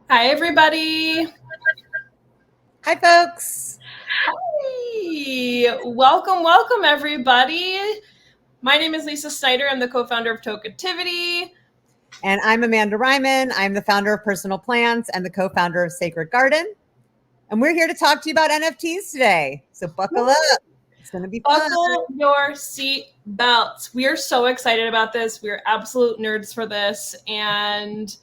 Hi, everybody. Hi, folks. Hi. Welcome, everybody. My name is Lisa Snyder. I'm the co-founder of Toketivity. And I'm Amanda Reiman. I'm the founder of Personal Plants and the co founder of Sacred Garden. And we're here to talk to you about NFTs today. So buckle up. It's going to be fun. Buckle your seat belts. We are so excited about this. We are absolute nerds for this. And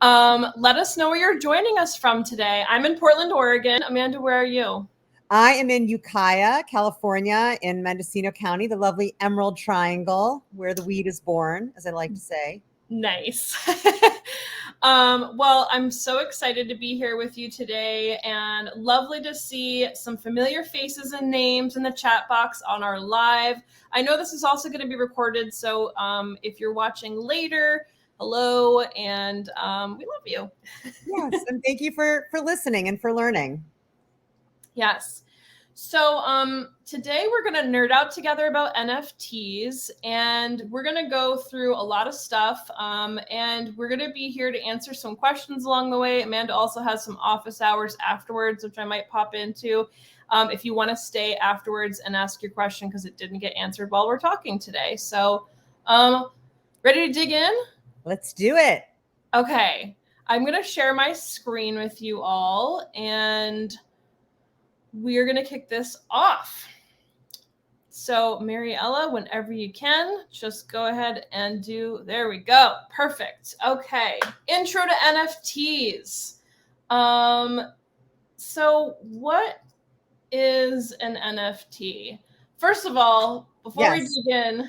let us know where you're joining us from today. I'm in Portland, Oregon. Amanda, where are you? I am in Ukiah, California, in Mendocino County, the lovely Emerald Triangle, where the weed is born, as I like to say. Nice. Well, I'm so excited to be here with you today, and lovely to see some familiar faces and names in the chat box on our live. I know this is also going to be recorded, so if you're watching later, hello, and we love you. Yes, and thank you for listening and for learning. Yes. So today we're going to nerd out together about NFTs, and we're going to go through a lot of stuff, and we're going to be here to answer some questions along the way. Amanda also has some office hours afterwards, which I might pop into if you want to stay afterwards and ask your question because it didn't get answered while we're talking today. So ready to dig in? Let's do it. Okay. I'm going to share my screen with you all, and we're going to kick this off. So Mariella, whenever you can, just go ahead and there we go. Perfect. Okay. Intro to NFTs. So what is an NFT? First of all, before we begin.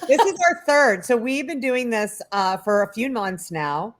This is our third. So we've been doing this for a few months now.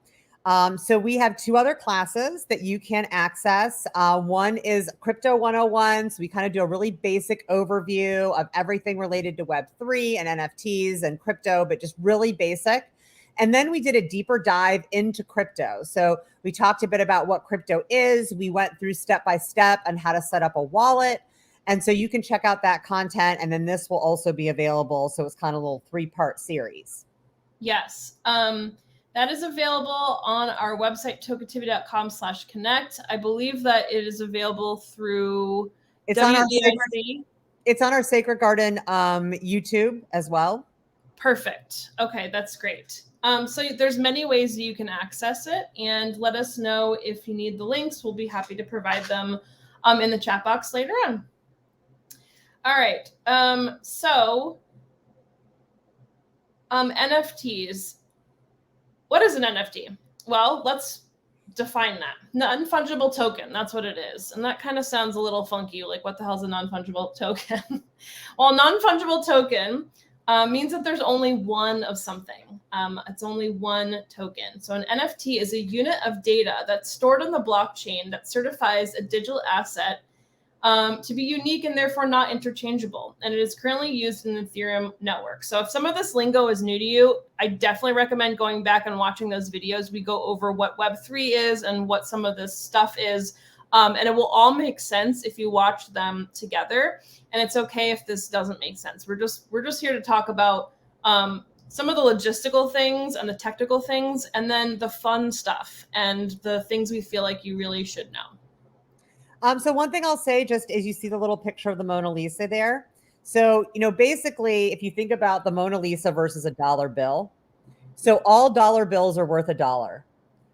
So we have two other classes that you can access. One is Crypto 101. So we kind of do a really basic overview of everything related to Web3 and NFTs and crypto, but just really basic. And then we did a deeper dive into crypto. So we talked a bit about what crypto is. We went through step by step on how to set up a wallet. And so you can check out that content. And then this will also be available. So it's kind of a little 3-part series. Yes. That is available on our website, toketivity.com/connect. I believe that it is available through it's WBIC. It's on our Sacred Garden YouTube as well. Perfect. Okay, that's great. So there's many ways that you can access it, and let us know if you need the links. We'll be happy to provide them in the chat box later on. All right. NFTs. What is an NFT? Well, let's define that. Non-fungible token, that's what it is. And that kind of sounds a little funky, like what the hell is a non-fungible token? Well, non-fungible token means that there's only one of something. It's only one token. So an NFT is a unit of data that's stored on the blockchain that certifies a digital asset to be unique and therefore not interchangeable. And it is currently used in the Ethereum network. So if some of this lingo is new to you, I definitely recommend going back and watching those videos. We go over what Web3 is and what some of this stuff is. And it will all make sense if you watch them together. And it's okay if this doesn't make sense. We're just here to talk about some of the logistical things and the technical things, and then the fun stuff and the things we feel like you really should know. So one thing I'll say, just as you see the little picture of the Mona Lisa there. So, basically, if you think about the Mona Lisa versus a dollar bill, so all dollar bills are worth $1.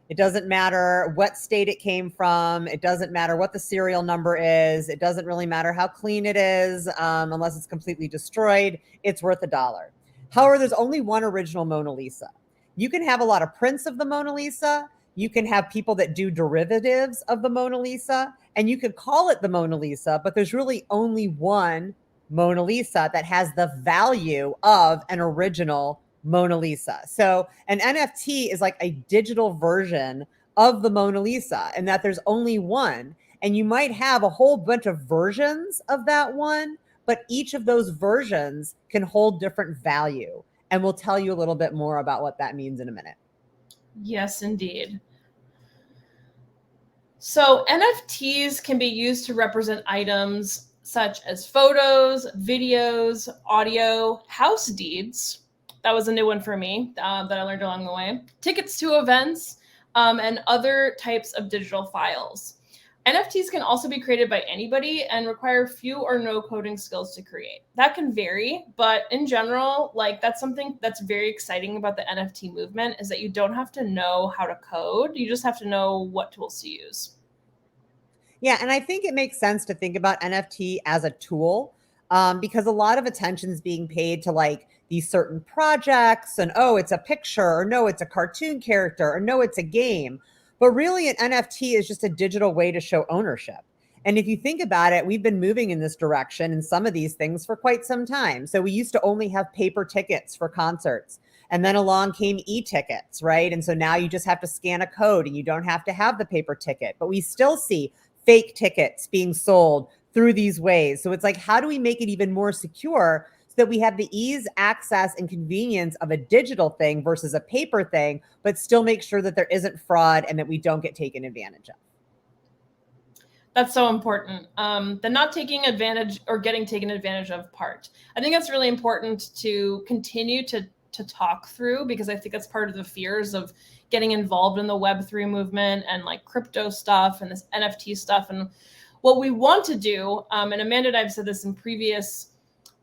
It doesn't matter what state it came from. It doesn't matter what the serial number is. It doesn't really matter how clean it is, unless it's completely destroyed. It's worth $1. However, there's only one original Mona Lisa. You can have a lot of prints of the Mona Lisa. You can have people that do derivatives of the Mona Lisa, and you could call it the Mona Lisa, but there's really only one Mona Lisa that has the value of an original Mona Lisa. So an NFT is like a digital version of the Mona Lisa, and that there's only one. And you might have a whole bunch of versions of that one, but each of those versions can hold different value. And we'll tell you a little bit more about what that means in a minute. Yes, indeed. So NFTs can be used to represent items such as photos, videos, audio, house deeds. That was a new one for me that I learned along the way. Tickets to events, and other types of digital files. NFTs can also be created by anybody and require few or no coding skills to create. That can vary, but in general, like that's something that's very exciting about the NFT movement is that you don't have to know how to code. You just have to know what tools to use. Yeah, and I think it makes sense to think about NFT as a tool because a lot of attention is being paid to like these certain projects and oh, it's a picture or no, it's a cartoon character or no, it's a game. But really, an NFT is just a digital way to show ownership. And if you think about it, we've been moving in this direction in some of these things for quite some time. So we used to only have paper tickets for concerts. And then along came e-tickets, right? And so now you just have to scan a code and you don't have to have the paper ticket. But we still see fake tickets being sold through these ways. So it's like, how do we make it even more secure so that we have the ease, access, and convenience of a digital thing versus a paper thing, but still make sure that there isn't fraud and that we don't get taken advantage of? That's so important. The not taking advantage or getting taken advantage of part. I think that's really important to continue to talk through because I think that's part of the fears of getting involved in the Web3 movement and like crypto stuff and this NFT stuff. And what we want to do, and Amanda and I've said this in previous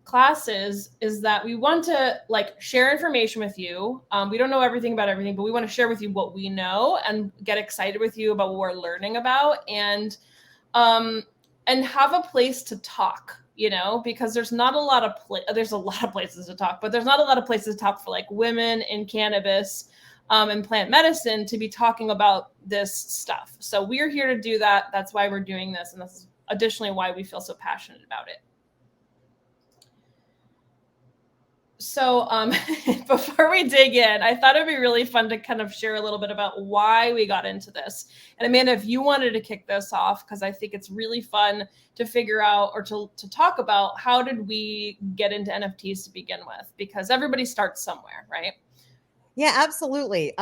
classes, is that we want to like share information with you. We don't know everything about everything, but we want to share with you what we know and get excited with you about what we're learning about and have a place to talk, you know, because there's not a lot of there's a lot of places to talk, but there's not a lot of places to talk for like women in cannabis and plant medicine to be talking about this stuff. So we're here to do that. That's why we're doing this. And that's additionally why we feel so passionate about it. So before we dig in, I thought it'd be really fun to kind of share a little bit about why we got into this. And Amanda, if you wanted to kick this off, because I think it's really fun to figure out or to talk about how did we get into NFTs to begin with? Because everybody starts somewhere, right? Yeah, absolutely.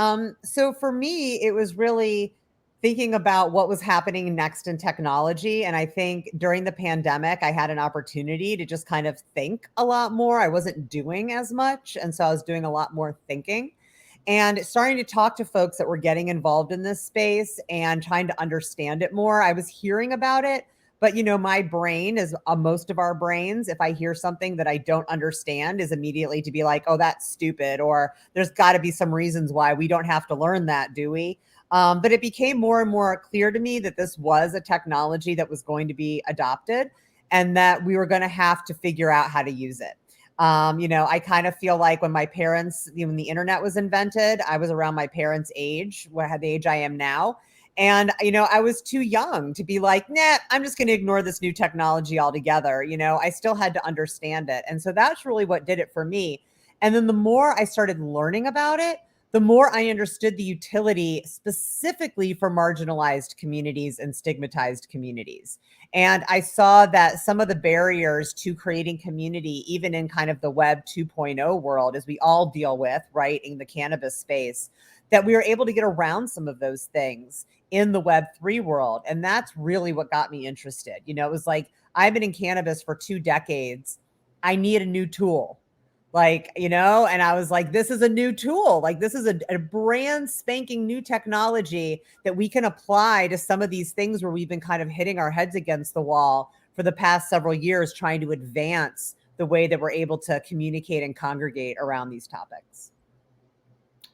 So for me, it was really thinking about what was happening next in technology. And I think during the pandemic, I had an opportunity to just kind of think a lot more. I wasn't doing as much. And so I was doing a lot more thinking and starting to talk to folks that were getting involved in this space and trying to understand it more. I was hearing about it, but you know, my brain is most of our brains. If I hear something that I don't understand, is immediately to be like, oh, that's stupid, or there's got to be some reasons why we don't have to learn that, do we? But it became more and more clear to me that this was a technology that was going to be adopted and that we were going to have to figure out how to use it. You know, I kind of feel like when my parents, when the internet was invented, I was around my parents' age, the age I am now. And, you know, I was too young to be like, nah, I'm just going to ignore this new technology altogether. You know, I still had to understand it. And so that's really what did it for me. And then the more I started learning about it, the more I understood the utility specifically for marginalized communities and stigmatized communities. And I saw that some of the barriers to creating community, even in kind of the Web 2.0 world, as we all deal with, right, in the cannabis space, that we were able to get around some of those things in the Web3 world. And that's really what got me interested. You know, it was like, I've been in cannabis for 2 decades. I need a new tool. Like, you know, and I was like, this is a new tool. Like, this is a brand spanking new technology that we can apply to some of these things where we've been kind of hitting our heads against the wall for the past several years, trying to advance the way that we're able to communicate and congregate around these topics.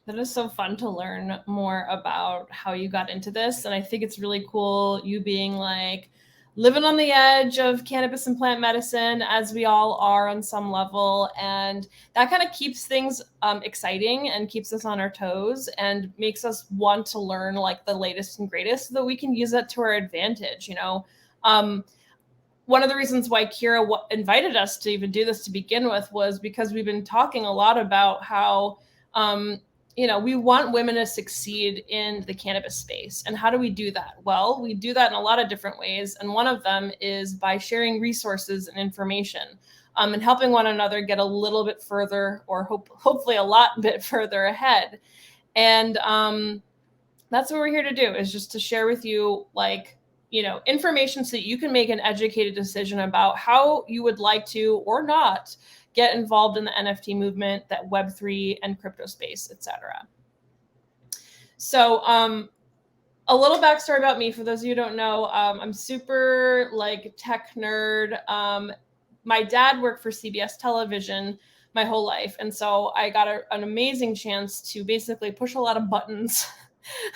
That is so fun to learn more about how you got into this. And I think it's really cool you being like living on the edge of cannabis and plant medicine, as we all are on some level. And that kind of keeps things exciting and keeps us on our toes and makes us want to learn like the latest and greatest so that we can use that to our advantage. You know, one of the reasons why Kira invited us to even do this to begin with was because we've been talking a lot about how, you know, we want women to succeed in the cannabis space. And how do we do that? Well, we do that in a lot of different ways. And one of them is by sharing resources and information and helping one another get a little bit further or hopefully a lot bit further ahead. And that's what we're here to do, is just to share with you, like, you know, information so that you can make an educated decision about how you would like to or not get involved in the NFT movement, that Web3 and crypto space, etc. So a little backstory about me for those of you who don't know. I'm super like tech nerd. My dad worked for CBS television my whole life, and so I got an amazing chance to basically push a lot of buttons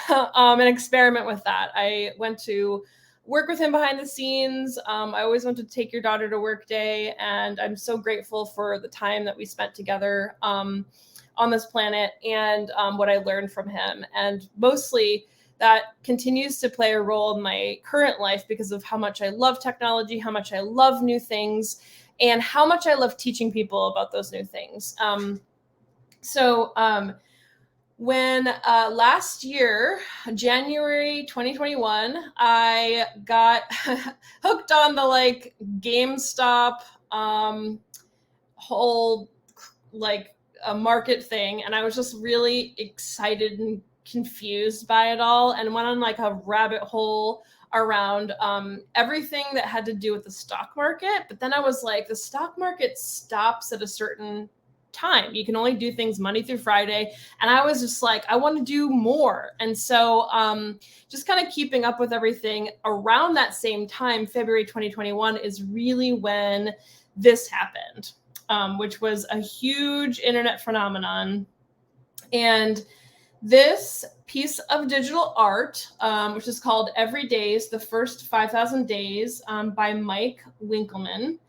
and experiment with that. I went to work with him behind the scenes. I always wanted to take your daughter to work day, and I'm so grateful for the time that we spent together on this planet, and what I learned from him. And mostly that continues to play a role in my current life because of how much I love technology, how much I love new things, and how much I love teaching people about those new things. When last year, January 2021, I got hooked on the like GameStop whole like a market thing, and I was just really excited and confused by it all, and went on like a rabbit hole around everything that had to do with the stock market. But then I was like, the stock market stops at a certain time. You can only do things Monday through Friday. And I was just like, I want to do more. And so just kind of keeping up with everything around that same time, February 2021 is really when this happened, which was a huge internet phenomenon. And this piece of digital art, which is called Every Days, The First 5,000 Days by Mike Winkelmann,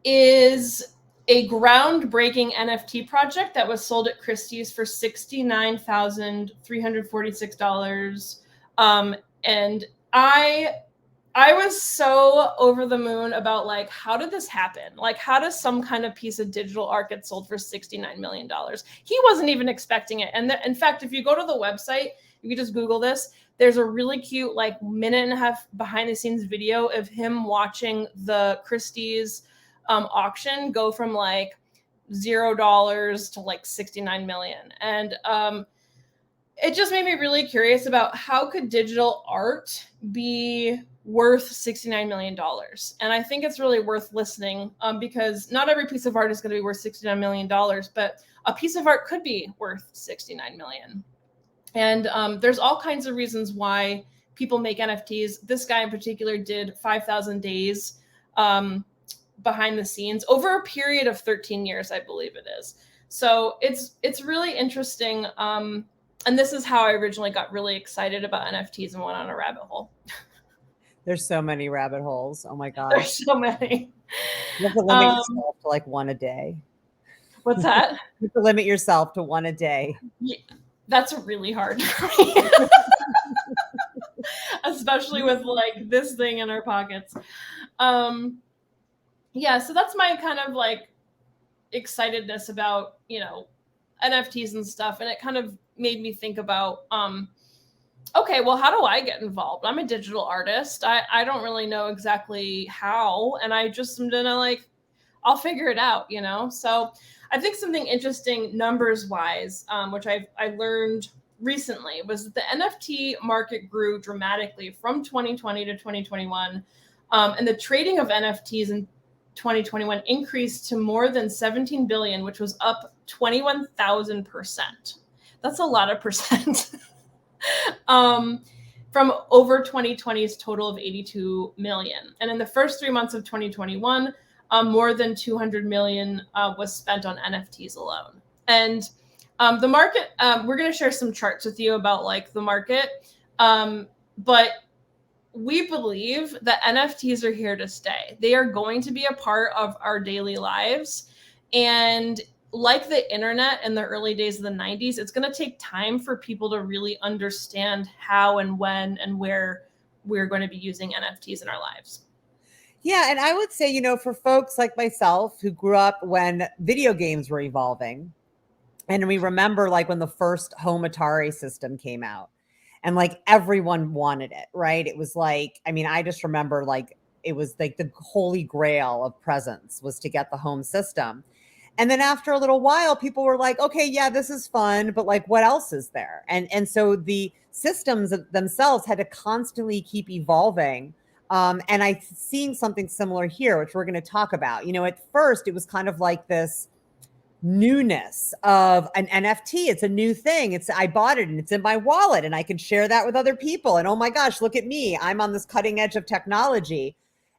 is a groundbreaking NFT project that was sold at Christie's for $69,346. And I was so over the moon about like, how did this happen? Like, how does some kind of piece of digital art get sold for $69 million? He wasn't even expecting it. And in fact, if you go to the website, you can just Google this. There's a really cute, like, minute and a half behind the scenes video of him watching the Christie's auction go from like $0 to like 69 million. And it just made me really curious about how could digital art be worth $69 million. And I think it's really worth listening because not every piece of art is going to be worth $69 million, but a piece of art could be worth 69 million. And there's all kinds of reasons why people make NFTs. This guy in particular did 5,000 days behind the scenes over a period of 13 years, I believe it is. So it's really interesting. And this is how I originally got really excited about NFTs and went on a rabbit hole. There's so many rabbit holes. Oh my gosh. There's so many. You have to limit yourself to like one a day. What's that? You have to limit yourself to one a day. Yeah, that's really hard for me. Especially with like this thing in our pockets. Yeah, so that's my kind of like excitedness about, you know, NFTs and stuff. And it kind of made me think about, okay, well, how do I get involved? I'm a digital artist. I don't really know exactly how. And I just am gonna like, I'll figure it out, you know? So I think something interesting numbers wise, which I learned recently, was that the NFT market grew dramatically from 2020 to 2021. And the trading of NFTs in 2021 increased to more than 17 billion, which was up 21,000%. That's a lot of percent. From over 2020's total of 82 million. And in the first 3 months of 2021, more than 200 million was spent on NFTs alone. And the market, we're going to share some charts with you about like the market. But we believe that NFTs are here to stay. They are going to be a part of our daily lives. And like the internet in the early days of the 90s, it's going to take time for people to really understand how and when and where we're going to be using NFTs in our lives. Yeah. And I would say, you know, for folks like myself who grew up when video games were evolving, and we remember like when the first home Atari system came out and like everyone wanted it, right? It was like, I mean, I just remember like it was like the holy grail of presents was to get the home system. And then after a little while, people were like, okay, yeah, this is fun, but like, what else is there? And so the systems themselves had to constantly keep evolving. And I'm seeing something similar here, which we're going to talk about. You know, at first, it was kind of like this newness of an NFT. It's a new thing. I bought it and it's in my wallet and I can share that with other people. And oh my gosh, look at me. I'm on this cutting edge of technology.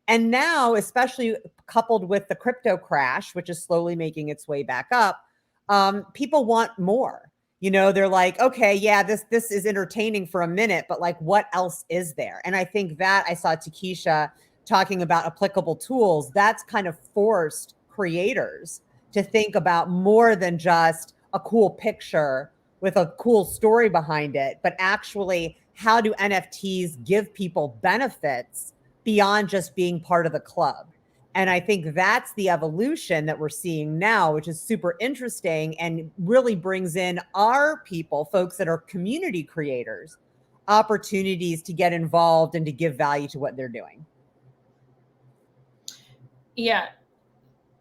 And now, especially coupled with the crypto crash, which is slowly making its way back up, people want more. They're like, okay, yeah, this is entertaining for a minute, but like, what else is there? And I think that I saw Takesha talking about applicable tools. That's kind of forced creators to think about more than just a cool picture with a cool story behind it, but actually, how do NFTs give people benefits beyond just being part of the club? And I think that's the evolution that we're seeing now, which is super interesting and really brings in our people, folks that are community creators, opportunities to get involved and to give value to what they're doing. Yeah,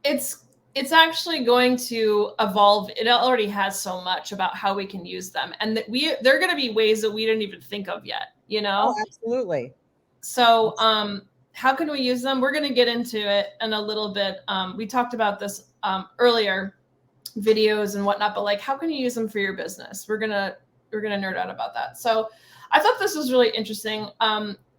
it's actually going to evolve. It already has so much about how we can use them, and that there are going to be ways that we didn't even think of yet. Oh, absolutely. So, how can we use them? We're going to get into it in a little bit. We talked about this earlier, videos and whatnot, but like, how can you use them for your business? We're gonna nerd out about that. So, I thought this was really interesting.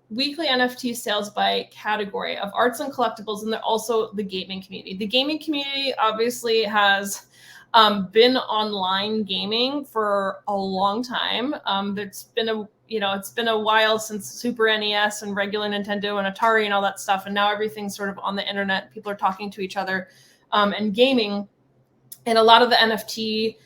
Weekly NFT sales by category of arts and collectibles, and also the gaming community. The gaming community obviously has been online gaming for a long time. It's been a while since Super NES and regular Nintendo and Atari and all that stuff, and now everything's sort of on the internet. People are talking to each other and gaming, and a lot of the NFT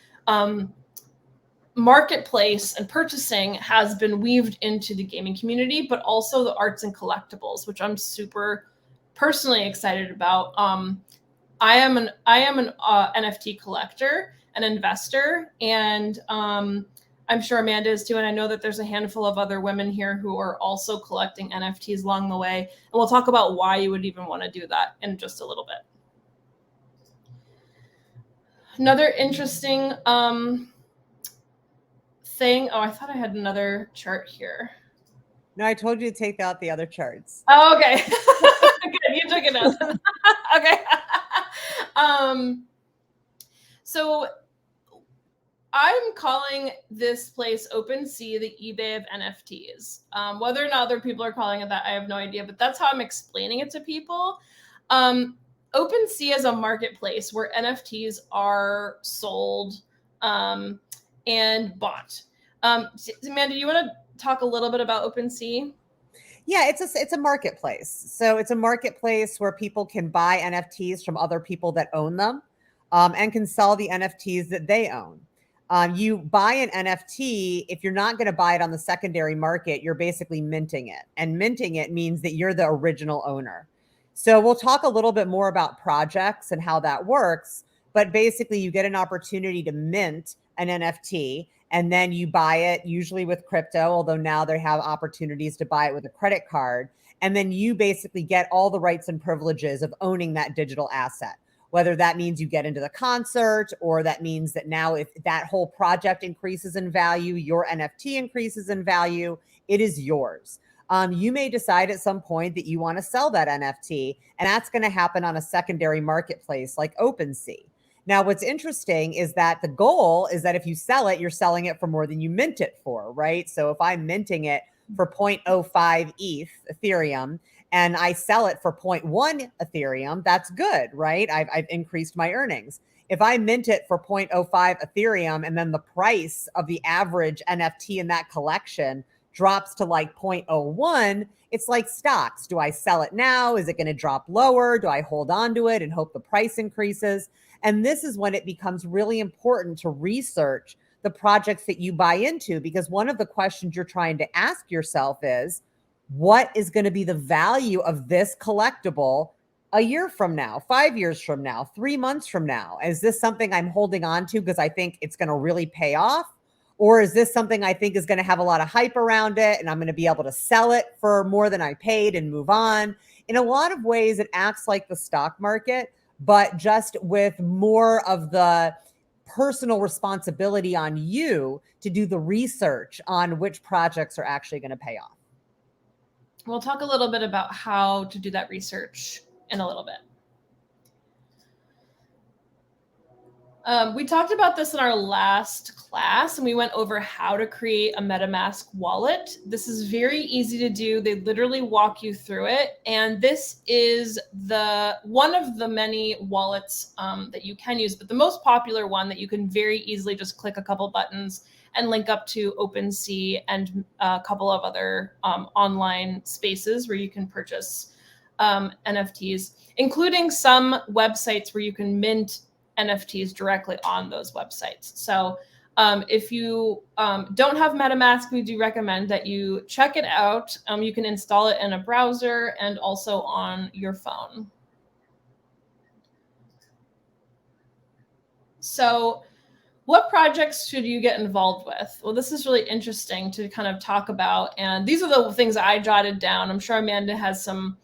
marketplace and purchasing has been weaved into the gaming community, but also the arts and collectibles, which I'm super personally excited about. I am an NFT collector, an investor, and I'm sure Amanda is too. And I know that there's a handful of other women here who are also collecting NFTs along the way. And we'll talk about why you would even want to do that in just a little bit. Another interesting thing. Oh, I thought I had another chart here. No, I told you to take out the other charts. Oh, okay. Good, you took it out. Okay. So I'm calling this place OpenSea the eBay of NFTs. Whether or not other people are calling it that, I have no idea, but that's how I'm explaining it to people. OpenSea is a marketplace where NFTs are sold and bought. Amanda, do you want to talk a little bit about OpenSea? Yeah, it's a marketplace. So it's a marketplace where people can buy NFTs from other people that own them, and can sell the NFTs that they own. You buy an NFT, if you're not going to buy it on the secondary market, you're basically minting it. And minting it means that you're the original owner. So we'll talk a little bit more about projects and how that works. But basically, you get an opportunity to mint an NFT, and then you buy it usually with crypto, although now they have opportunities to buy it with a credit card. And then you basically get all the rights and privileges of owning that digital asset, whether that means you get into the concert, or that means that now if that whole project increases in value, your NFT increases in value, it is yours. You may decide at some point that you want to sell that NFT, and that's going to happen on a secondary marketplace like OpenSea. Now, what's interesting is that the goal is that if you sell it, you're selling it for more than you mint it for, right? So if I'm minting it for 0.05 ETH, Ethereum, and I sell it for 0.1 Ethereum, that's good, right? I've increased my earnings. If I mint it for 0.05 Ethereum and then the price of the average NFT in that collection drops to like 0.01, it's like stocks. Do I sell it now? Is it going to drop lower? Do I hold on to it and hope the price increases? And this is when it becomes really important to research the projects that you buy into, because one of the questions you're trying to ask yourself is, what is going to be the value of this collectible a year from now, 5 years from now, 3 months from now? Is this something I'm holding on to because I think it's going to really pay off? Or is this something I think is going to have a lot of hype around it and I'm going to be able to sell it for more than I paid and move on? In a lot of ways, it acts like the stock market, but just with more of the personal responsibility on you to do the research on which projects are actually going to pay off. We'll talk a little bit about how to do that research in a little bit. We talked about this in our last class, and we went over how to create a MetaMask wallet. This is very easy to do. They literally walk you through it. And this is one of the many wallets that you can use, but the most popular one that you can very easily just click a couple buttons and link up to OpenSea and a couple of other online spaces where you can purchase NFTs, including some websites where you can mint NFTs directly on those websites. So if you don't have MetaMask, we do recommend that you check it out. You can install it in a browser and also on your phone. So what projects should you get involved with? Well, this is really interesting to kind of talk about. And these are the things I jotted down. I'm sure Amanda has some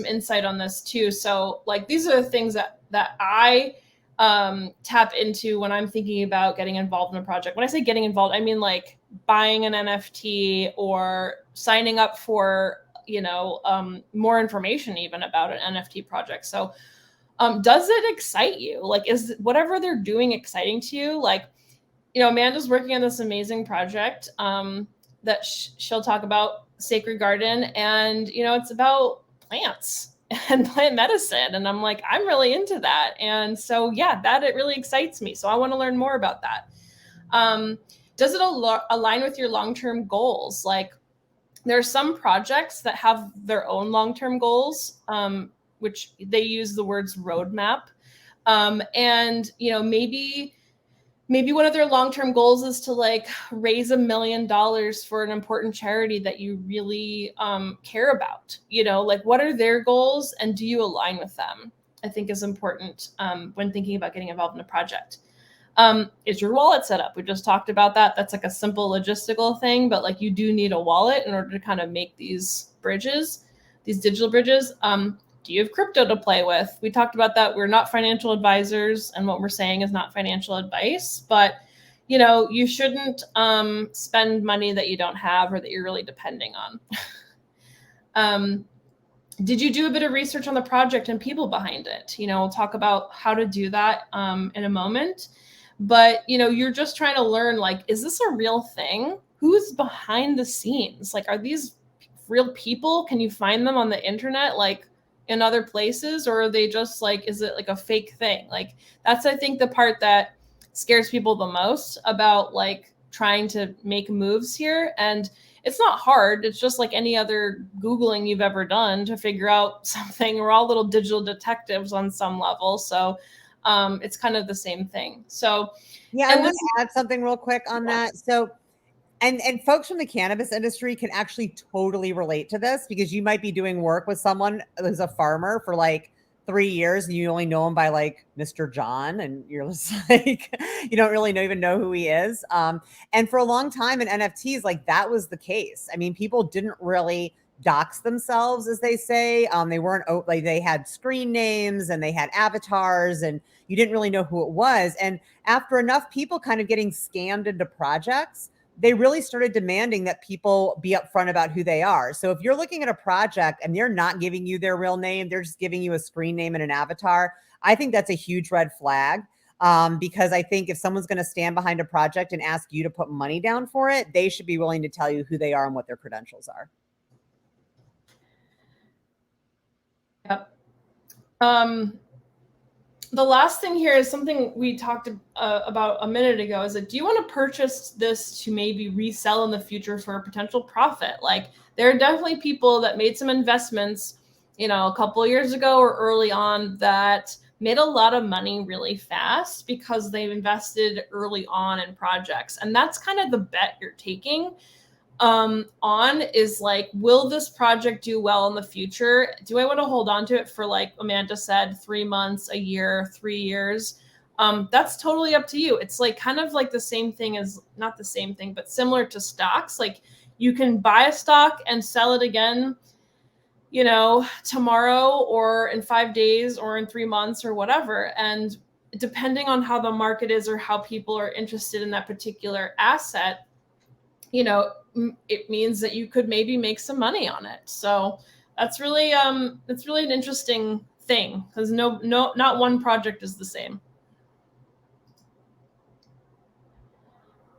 insight on this too. So like, these are the things that I tap into when I'm thinking about getting involved in a project. When I say getting involved, I mean like buying an NFT or signing up for, more information even about an NFT project. So does it excite you? Like, is whatever they're doing exciting to you? Like, Amanda's working on this amazing project that she'll talk about, Sacred Garden, and it's about plants and plant medicine, and I'm like, I'm really into that, and so yeah, that it really excites me. So I want to learn more about that. Does it align with your long-term goals? Like, there are some projects that have their own long-term goals, which they use the words roadmap, and maybe one of their long-term goals is to like raise $1 million for an important charity that you really care about. Like, what are their goals and do you align with them? I think is important when thinking about getting involved in a project. Is your wallet set up? We just talked about that. That's like a simple logistical thing, but like, you do need a wallet in order to kind of make these bridges, these digital bridges. Do you have crypto to play with? We talked about that. We're not financial advisors, and what we're saying is not financial advice, but you shouldn't spend money that you don't have or that you're really depending on. Did you do a bit of research on the project and people behind it? We'll talk about how to do that in a moment. But, you're just trying to learn, like, is this a real thing? Who's behind the scenes? Like, are these real people? Can you find them on the internet, like in other places? Or are they just like, is it like a fake thing? Like, that's, I think, the part that scares people the most about like trying to make moves here. And it's not hard. It's just like any other Googling you've ever done to figure out something. We're all little digital detectives on some level. So it's kind of the same thing. So yeah, I want to add something real quick on that. So and folks from the cannabis industry can actually totally relate to this, because you might be doing work with someone who's a farmer for like 3 years and you only know him by like Mr. John, and you're just like, you don't really even know who he is. And for a long time in NFTs, like that was the case. I mean, people didn't really dox themselves, as they say. They weren't like, they had screen names and they had avatars, and you didn't really know who it was. And after enough people kind of getting scammed into projects, they really started demanding that people be upfront about who they are. So if you're looking at a project and they're not giving you their real name, they're just giving you a screen name and an avatar, I think that's a huge red flag. Because I think if someone's going to stand behind a project and ask you to put money down for it, they should be willing to tell you who they are and what their credentials are. Yep. The last thing here is something we talked about a minute ago, is that, do you want to purchase this to maybe resell in the future for a potential profit? Like, there are definitely people that made some investments, a couple of years ago or early on, that made a lot of money really fast because they've invested early on in projects. And that's kind of the bet you're taking on, is like, will this project do well in the future? Do I want to hold on to it for, like Amanda said, 3 months, a year, 3 years? That's totally up to you. It's like kind of like the same thing as, not the same thing, but similar to stocks. Like, you can buy a stock and sell it again, tomorrow or in 5 days or in 3 months or whatever. And depending on how the market is or how people are interested in that particular asset, it means that you could maybe make some money on it. So that's really an interesting thing, because not one project is the same.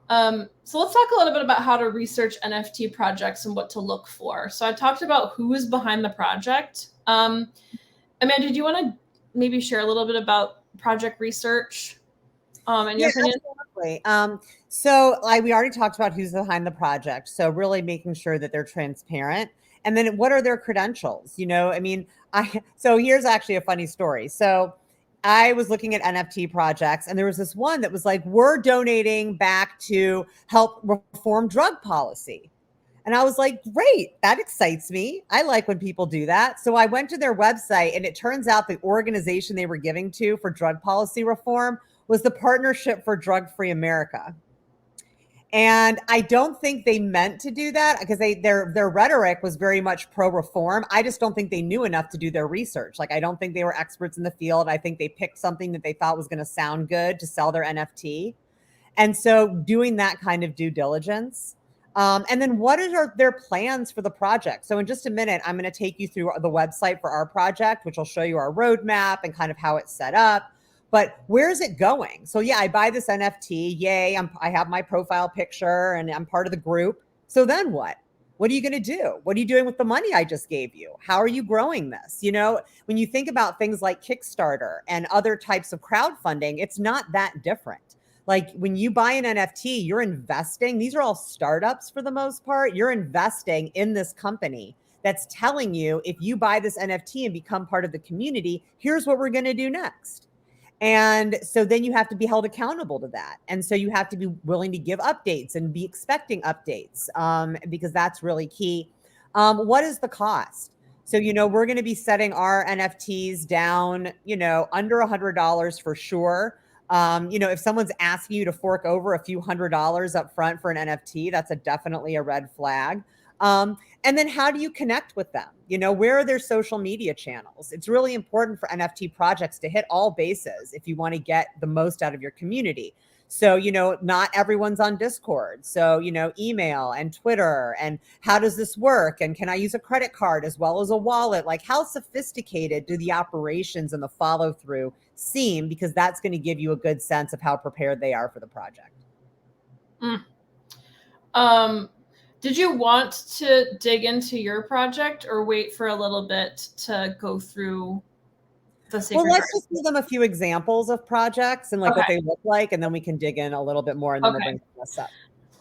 So let's talk a little bit about how to research NFT projects and what to look for. So I talked about who is behind the project. Amanda, do you want to maybe share a little bit about project research in your opinion? Absolutely. We already talked about who's behind the project. So really making sure that they're transparent. And then what are their credentials? So here's actually a funny story. So I was looking at NFT projects, and there was this one that was like, we're donating back to help reform drug policy. And I was like, great, that excites me. I like when people do that. So I went to their website, and it turns out the organization they were giving to for drug policy reform was the Partnership for Drug-Free America. And I don't think they meant to do that because their rhetoric was very much pro-reform. I just don't think they knew enough to do their research. Like, I don't think they were experts in the field. I think they picked something that they thought was going to sound good to sell their NFT. And so doing that kind of due diligence. And then what are their plans for the project? So in just a minute, I'm going to take you through the website for our project, which will show you our roadmap and kind of how it's set up. But where is it going? So yeah, I buy this NFT. Yay, I have my profile picture and I'm part of the group. So then what? What are you going to do? What are you doing with the money I just gave you? How are you growing this? When you think about things like Kickstarter and other types of crowdfunding, it's not that different. Like when you buy an NFT, you're investing. These are all startups for the most part. You're investing in this company that's telling you, if you buy this NFT and become part of the community, here's what we're going to do next. And so then you have to be held accountable to that. And so you have to be willing to give updates and be expecting updates because that's really key. What is the cost? So, we're going to be setting our NFTs down, under $100 for sure. If someone's asking you to fork over a few $100s up front for an NFT, that's definitely a red flag. And then how do you connect with them? Where are their social media channels? It's really important for NFT projects to hit all bases if you want to get the most out of your community. So, not everyone's on Discord. So, email and Twitter, and how does this work? And can I use a credit card as well as a wallet? Like, how sophisticated do the operations and the follow through seem? Because that's going to give you a good sense of how prepared they are for the project. Did you want to dig into your project or wait for a little bit to go through the secret? Well, let's just give them a few examples of projects and what they look like, and then we can dig in a little bit more, and then we'll bring this up.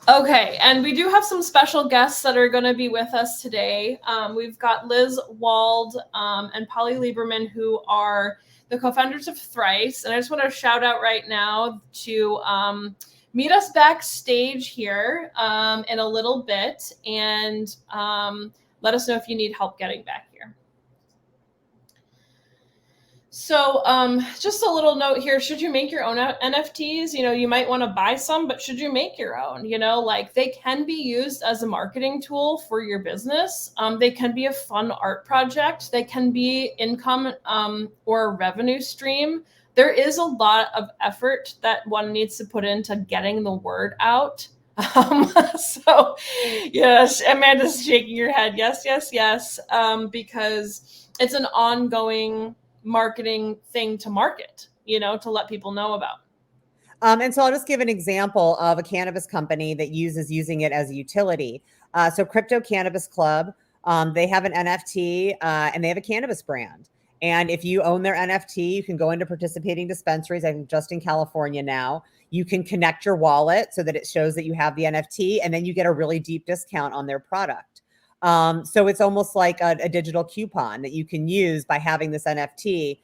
Okay, and we do have some special guests that are going to be with us today. We've got Liz Wald and Polly Lieberman, who are the co-founders of Thrice. And I just want to shout out right now to meet us backstage here in a little bit, and let us know if you need help getting back here. So just a little note here, should you make your own NFTs? You might want to buy some, but should you make your own? They can be used as a marketing tool for your business. They can be a fun art project. They can be income or a revenue stream. There is a lot of effort that one needs to put into getting the word out. So yes, Amanda's shaking her head. Yes. Because it's an ongoing marketing thing to market, to let people know about. And so I'll just give an example of a cannabis company that using it as a utility. So Crypto Cannabis Club, they have an NFT and they have a cannabis brand. And if you own their NFT, you can go into participating dispensaries, I think just in California now. You can connect your wallet so that it shows that you have the NFT, and then you get a really deep discount on their product. So it's almost like a digital coupon that you can use by having this NFT.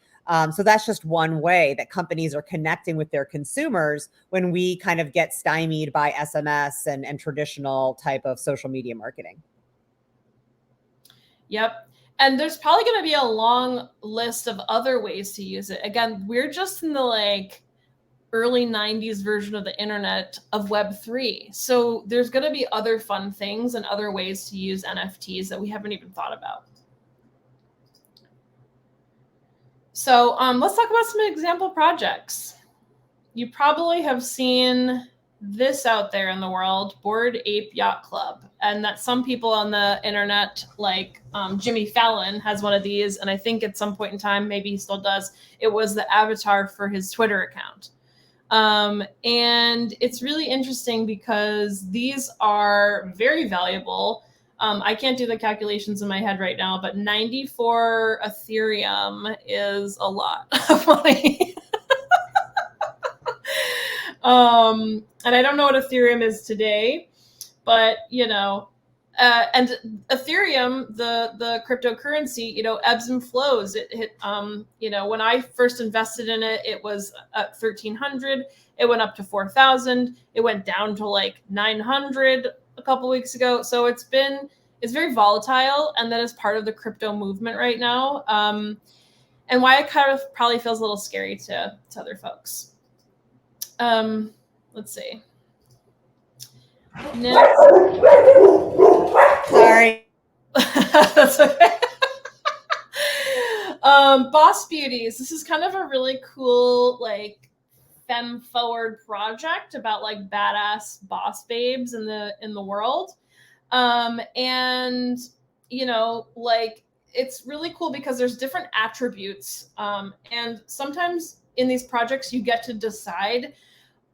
So that's just one way that companies are connecting with their consumers when we kind of get stymied by SMS and traditional type of social media marketing. Yep. And there's probably going to be a long list of other ways to use it. Again, we're just in the early 90s version of the internet of Web3. So there's going to be other fun things and other ways to use NFTs that we haven't even thought about. So let's talk about some example projects. You probably have seen this out there in the world, Bored Ape Yacht Club, and that some people on the internet, like Jimmy Fallon, has one of these, and I think at some point in time, maybe he still does, it was the avatar for his Twitter account. And it's really interesting because these are very valuable. I can't do the calculations in my head right now, but 94 Ethereum is a lot of money. And I don't know what Ethereum is today, but and Ethereum, the cryptocurrency, ebbs and flows. It hit, when I first invested in it, it was at 1,300. It went up to 4,000. It went down to like 900 a couple weeks ago. So it's very volatile, and that is part of the crypto movement right now. And why it kind of probably feels a little scary to other folks. Let's see. Next. Sorry. That's okay. Boss Beauties. This is kind of a really cool, like, femme forward project about like badass boss babes in the world. And like, it's really cool because there's different attributes. And sometimes in these projects you get to decide,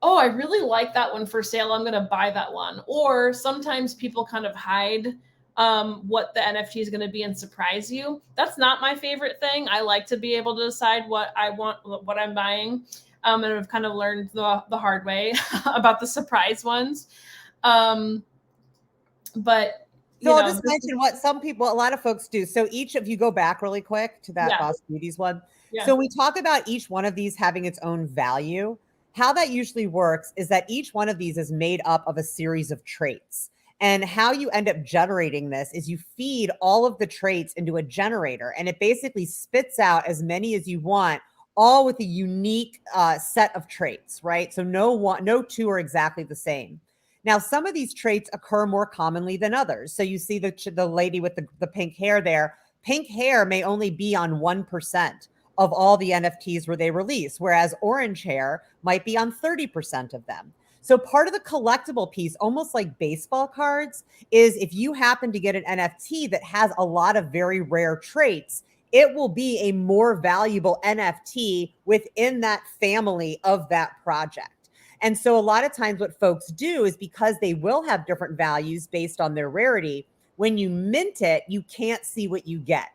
oh, I really like that one for sale, I'm going to buy that one. Or sometimes people kind of hide what the NFT is going to be and surprise you. That's not my favorite thing. I like to be able to decide what I want, what I'm buying. And I've kind of learned the hard way about the surprise ones. But so I'll just mention what a lot of folks do. So each of you, go back really quick to that Boss Beauties one. Yeah. So we talk about each one of these having its own value. How that usually works is that each one of these is made up of a series of traits. And how you end up generating this is you feed all of the traits into a generator, and it basically spits out as many as you want, all with a unique set of traits, right? So no two are exactly the same. Now, some of these traits occur more commonly than others. So you see the lady with the pink hair there. Pink hair may only be on 1% of all the NFTs where they release, whereas orange hair might be on 30% of them. So part of the collectible piece, almost like baseball cards, is if you happen to get an NFT that has a lot of very rare traits, it will be a more valuable NFT within that family of that project. And so a lot of times what folks do is, because they will have different values based on their rarity, when you mint it, you can't see what you get.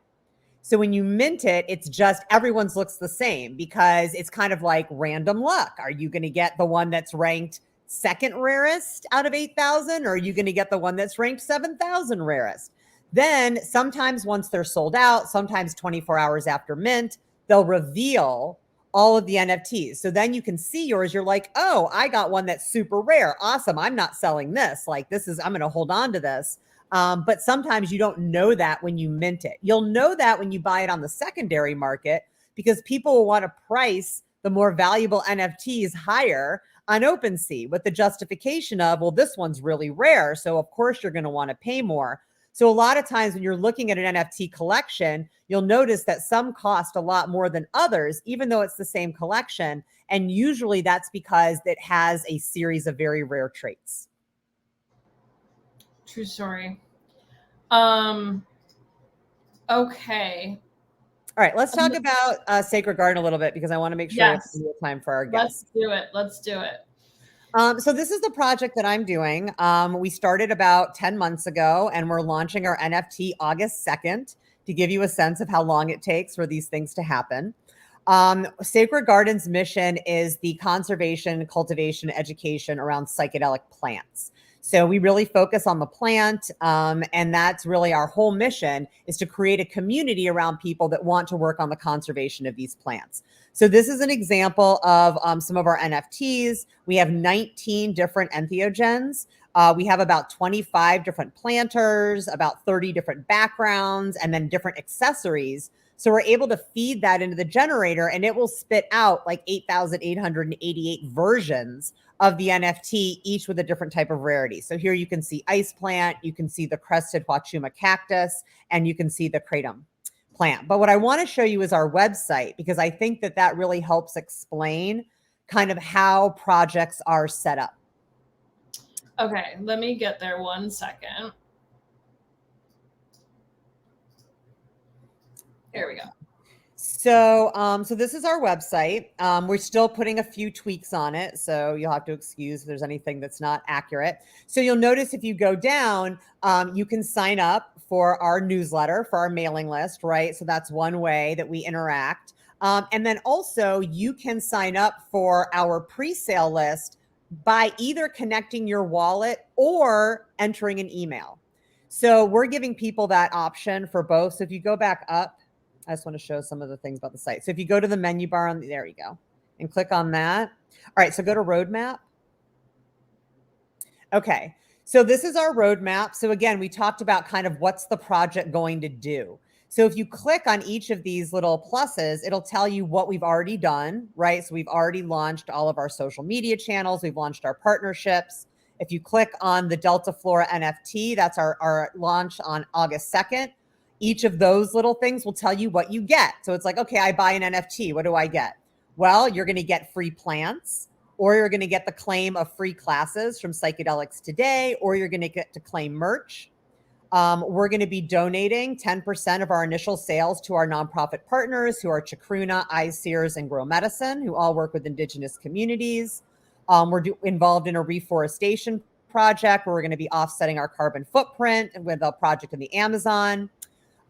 So when you mint it, it's just everyone's looks the same, because it's kind of like random luck. Are you going to get the one that's ranked second rarest out of 8,000? Or are you going to get the one that's ranked 7,000 rarest? Then sometimes once they're sold out, sometimes 24 hours after mint, they'll reveal all of the NFTs. So then you can see yours. You're like, oh, I got one that's super rare. Awesome. I'm not selling this. Like, I'm going to hold on to this. But sometimes you don't know that when you mint it. You'll know that when you buy it on the secondary market, because people will want to price the more valuable NFTs higher on OpenSea with the justification of, well, this one's really rare, so of course you're going to want to pay more. So a lot of times when you're looking at an NFT collection, you'll notice that some cost a lot more than others, even though it's the same collection. And usually that's because it has a series of very rare traits. True story. Okay. All right, let's talk about Sacred Garden a little bit, because I want to make sure we have time for our guests. Let's do it. So this is the project that I'm doing. We started about 10 months ago, and we're launching our NFT August 2nd, to give you a sense of how long it takes for these things to happen. Sacred Garden's mission is the conservation, cultivation, education around psychedelic plants. So we really focus on the plant, and that's really our whole mission, is to create a community around people that want to work on the conservation of these plants. So this is an example of some of our NFTs. We have 19 different entheogens. We have about 25 different planters, about 30 different backgrounds, and then different accessories. So we're able to feed that into the generator, and it will spit out like 8,888 versions of the NFT, each with a different type of rarity. So here you can see ice plant, you can see the crested Huachuma cactus, and you can see the kratom plant. But what I want to show you is our website, because I think that that really helps explain kind of how projects are set up. Okay, let me get there 1 second. Here we go. So this is our website. We're still putting a few tweaks on it, so you'll have to excuse if there's anything that's not accurate. So you'll notice if you go down, you can sign up for our newsletter, for our mailing list, right? So that's one way that we interact. And then also you can sign up for our pre-sale list by either connecting your wallet or entering an email. So we're giving people that option for both. So if you go back up, I just want to show some of the things about the site. So if you go to the menu bar, there you go, and click on that. All right, so go to roadmap. Okay, so this is our roadmap. So again, we talked about kind of what's the project going to do. So if you click on each of these little pluses, it'll tell you what we've already done, right? So we've already launched all of our social media channels. We've launched our partnerships. If you click on the Delta Flora NFT, that's our launch on August 2nd. Each of those little things will tell you what you get. So it's like, okay, I buy an NFT. What do I get? Well, you're going to get free plants, or you're going to get the claim of free classes from Psychedelics Today, or you're going to get to claim merch. We're going to be donating 10% of our initial sales to our nonprofit partners, who are Chacruna, iSears, and Grow Medicine, who all work with Indigenous communities. We're involved in a reforestation project where we're going to be offsetting our carbon footprint with a project in the Amazon.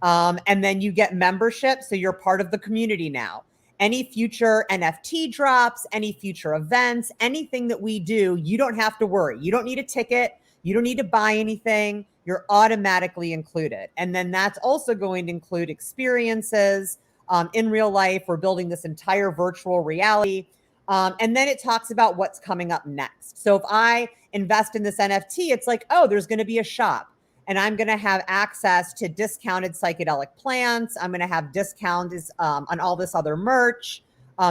And then you get membership. So you're part of the community now. Any future NFT drops, any future events, anything that we do, you don't have to worry. You don't need a ticket. You don't need to buy anything. You're automatically included. And then that's also going to include experiences in real life. We're building this entire virtual reality. And then it talks about what's coming up next. So if I invest in this NFT, it's like, oh, there's going to be a shop. And I'm going to have access to discounted psychedelic plants. I'm going to have discounts on all this other merch.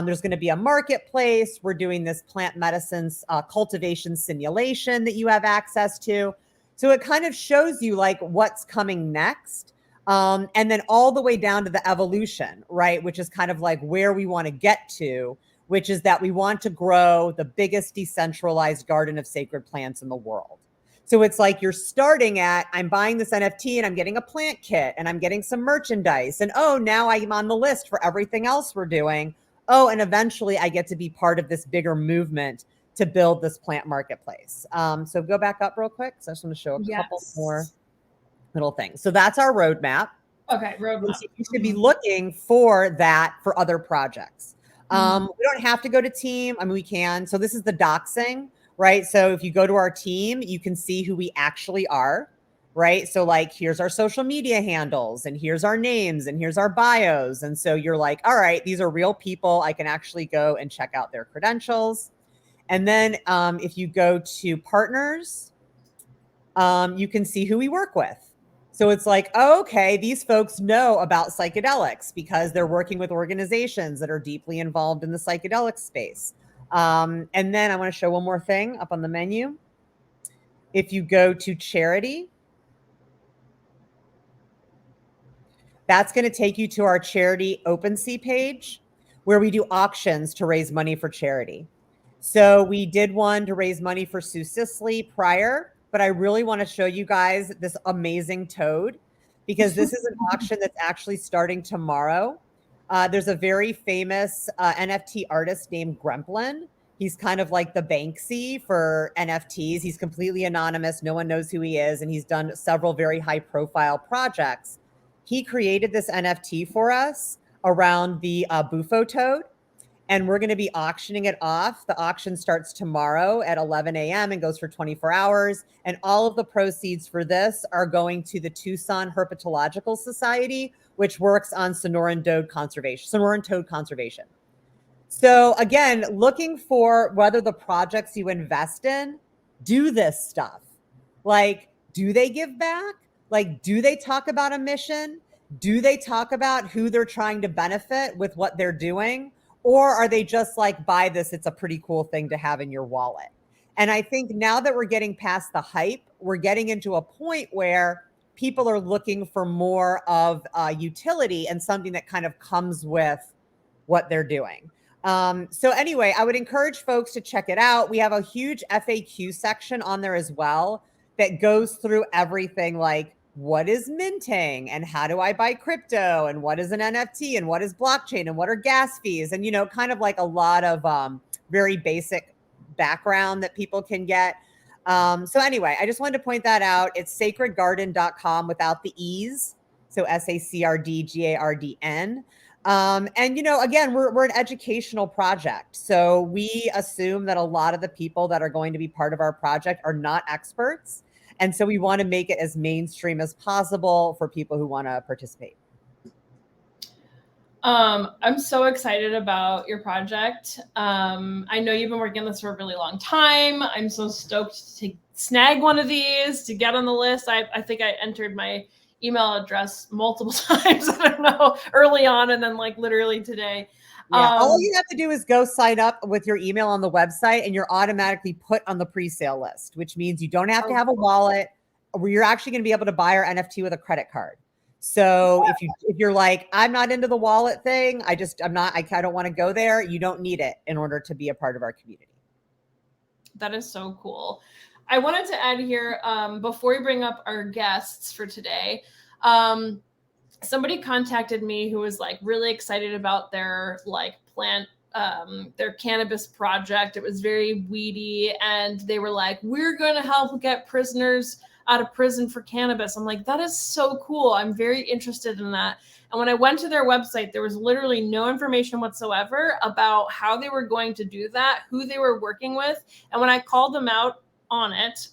There's going to be a marketplace. We're doing this plant medicines cultivation simulation that you have access to. So it kind of shows you like what's coming next. And then all the way down to the evolution, right? Which is kind of like where we want to get to, which is that we want to grow the biggest decentralized garden of sacred plants in the world. So it's like you're starting at, I'm buying this NFT and I'm getting a plant kit and I'm getting some merchandise. And oh, now I'm on the list for everything else we're doing. Oh, and eventually I get to be part of this bigger movement to build this plant marketplace. So go back up real quick. So I just want to show a couple more little things. So that's our roadmap. Okay, roadmap. So you should be looking for that for other projects. We don't have to go to team. I mean, we can. So this is the doxing. Right. So if you go to our team, you can see who we actually are. Right. So like, here's our social media handles and here's our names and here's our bios. And so you're like, all right, these are real people. I can actually go and check out their credentials. And then if you go to partners, you can see who we work with. So it's like, oh, okay, these folks know about psychedelics because they're working with organizations that are deeply involved in the psychedelic space. And then I want to show one more thing up on the menu. If you go to charity, that's going to take you to our charity OpenSea page where we do auctions to raise money for charity. So we did one to raise money for Sue Sisley prior, but I really want to show you guys this amazing toad because this is an auction that's actually starting tomorrow. There's a very famous NFT artist named Gremplin. He's kind of like the Banksy for NFTs. He's completely anonymous. No one knows who he is. And he's done several very high profile projects. He created this NFT for us around the Bufo toad. And we're going to be auctioning it off. The auction starts tomorrow at 11 a.m. and goes for 24 hours. And all of the proceeds for this are going to the Tucson Herpetological Society, which works on Sonoran toad conservation. So again, looking for whether the projects you invest in do this stuff. Like, do they give back? Like, do they talk about a mission? Do they talk about who they're trying to benefit with what they're doing? Or are they just like, buy this, it's a pretty cool thing to have in your wallet? And I think now that we're getting past the hype, we're getting into a point where people are looking for more of utility and something that kind of comes with what they're doing. So anyway, I would encourage folks to check it out. We have a huge FAQ section on there as well that goes through everything like what is minting and how do I buy crypto and what is an NFT and what is blockchain and what are gas fees, and kind of like a lot of very basic background that people can get. So anyway, I just wanted to point that out. It's sacredgarden.com without the E's. So SACRDGARDN. And again, we're an educational project. So we assume that a lot of the people that are going to be part of our project are not experts. And so we want to make it as mainstream as possible for people who want to participate. I'm so excited about your project. I know you've been working on this for a really long time. I'm so stoked to snag one of these, to get on the list. I think I entered my email address multiple times, I don't know, early on, and then like literally today. Yeah, all you have to do is go sign up with your email on the website and you're automatically put on the pre-sale list, which means you don't have to have a wallet, where you're actually going to be able to buy our NFT with a credit card. So if you're like, I'm not into the wallet thing, I don't want to go there, you don't need it in order to be a part of our community. That is so cool. I wanted to add here, before we bring up our guests for today, somebody contacted me who was like really excited about their like plant, their cannabis project. It was very weedy, and they were like, we're going to help get prisoners out of prison for cannabis. I'm like, that is so cool. I'm very interested in that. And when I went to their website, there was literally no information whatsoever about how they were going to do that, who they were working with. And when I called them out on it,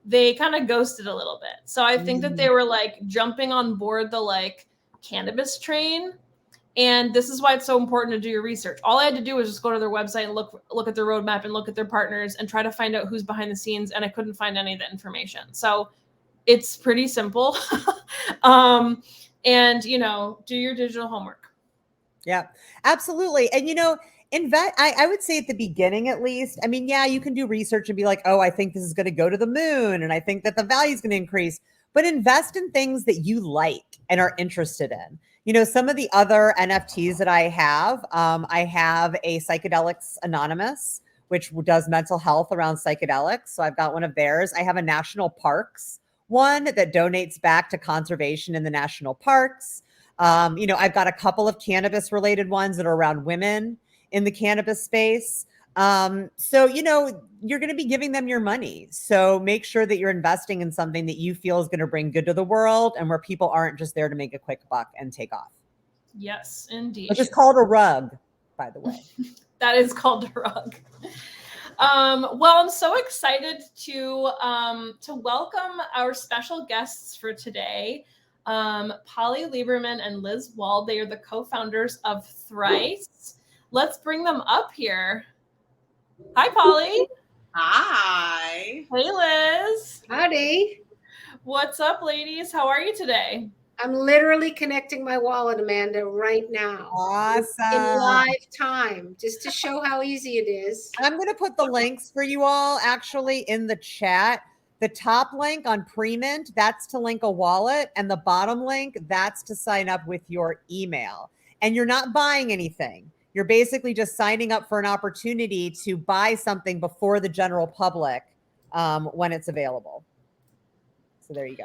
they kind of ghosted a little bit. So I think that they were like jumping on board the like cannabis train. And this is why it's so important to do your research. All I had to do was just go to their website and look at their roadmap and look at their partners and try to find out who's behind the scenes. And I couldn't find any of the information. So it's pretty simple. And, do your digital homework. Yeah, absolutely. And, I would say at the beginning, at least, I mean, yeah, you can do research and be like, oh, I think this is going to go to the moon and I think that the value is going to increase, but invest in things that you like and are interested in. Some of the other NFTs that I have a Psychedelics Anonymous, which does mental health around psychedelics. So I've got one of theirs. I have a national parks one that donates back to conservation in the national parks. I've got a couple of cannabis related ones that are around women in the cannabis space. So, you're going to be giving them your money. So make sure that you're investing in something that you feel is going to bring good to the world and where people aren't just there to make a quick buck and take off. Yes, indeed. Which is called a rug, by the way. That is called a rug. Well, I'm so excited to welcome our special guests for today. Polly Lieberman and Liz Wald. They are the co-founders of Thrice. Let's bring them up here. Hi, Polly. Hi. Hey, Liz. Howdy. What's up, ladies? How are you today? I'm literally connecting my wallet, Amanda, right now. Awesome. In live time, just to show how easy it is. I'm going to put the links for you all actually in the chat. The top link on pre-mint, that's to link a wallet. And the bottom link, that's to sign up with your email. And you're not buying anything. You're basically just signing up for an opportunity to buy something before the general public when it's available. So there you go.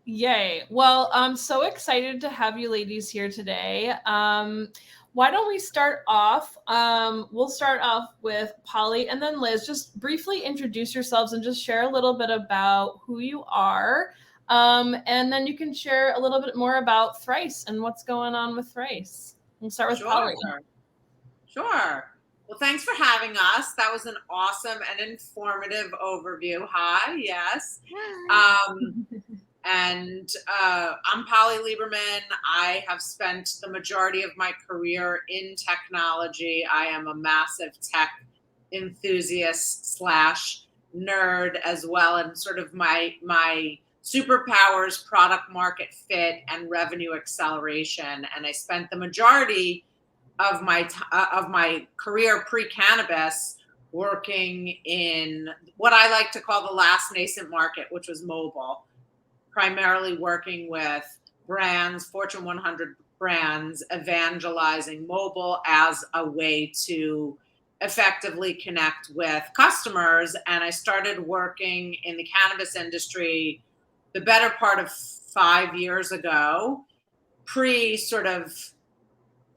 Yay. Well, I'm so excited to have you ladies here today. Why don't we start off? We'll start off with Polly and then Liz. Just briefly introduce yourselves and just share a little bit about who you are. And then you can share a little bit more about Thrice and what's going on with Thrice. We'll start with Polly. Sure. Well, thanks for having us. That was an awesome and informative overview. Hi. Yes. And I'm Polly Lieberman. I have spent the majority of my career in technology. I am a massive tech enthusiast / nerd as well. And sort of my superpowers, product market fit and revenue acceleration. And I spent the majority of my career pre-cannabis working in what I like to call the last nascent market, which was mobile. Primarily working with brands, Fortune 100 brands, evangelizing mobile as a way to effectively connect with customers. And I started working in the cannabis industry the better part of 5 years ago, pre sort of,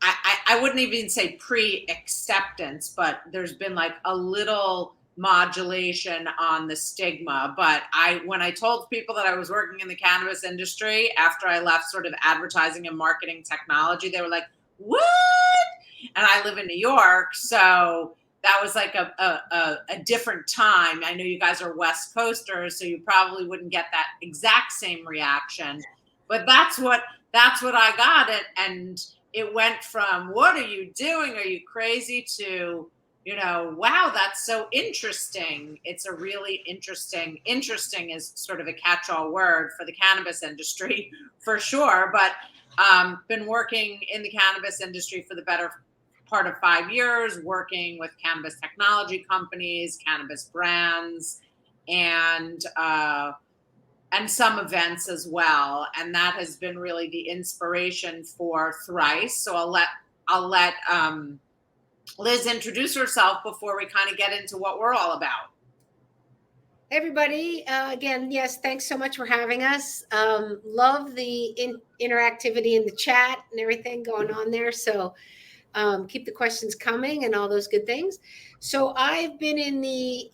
I wouldn't even say pre-acceptance, but there's been like a little modulation on the stigma. But when I told people that I was working in the cannabis industry after I left sort of advertising and marketing technology, they were like, what? And I live in New York, so that was like a different time. I know you guys are West Coasters, so you probably wouldn't get that exact same reaction, but that's what I got. And it went from, what are you doing? Are you crazy? To, wow, that's so interesting. It's a really interesting is sort of a catch-all word for the cannabis industry for sure. But been working in the cannabis industry for the better part of 5 years, working with cannabis technology companies, cannabis brands, and some events as well. And that has been really the inspiration for Thrice. So I'll let Liz introduce herself before we kind of get into what we're all about. Hey everybody, again, yes, thanks so much for having us. Love the interactivity in the chat and everything going on there. So keep the questions coming and all those good things. So I've been in the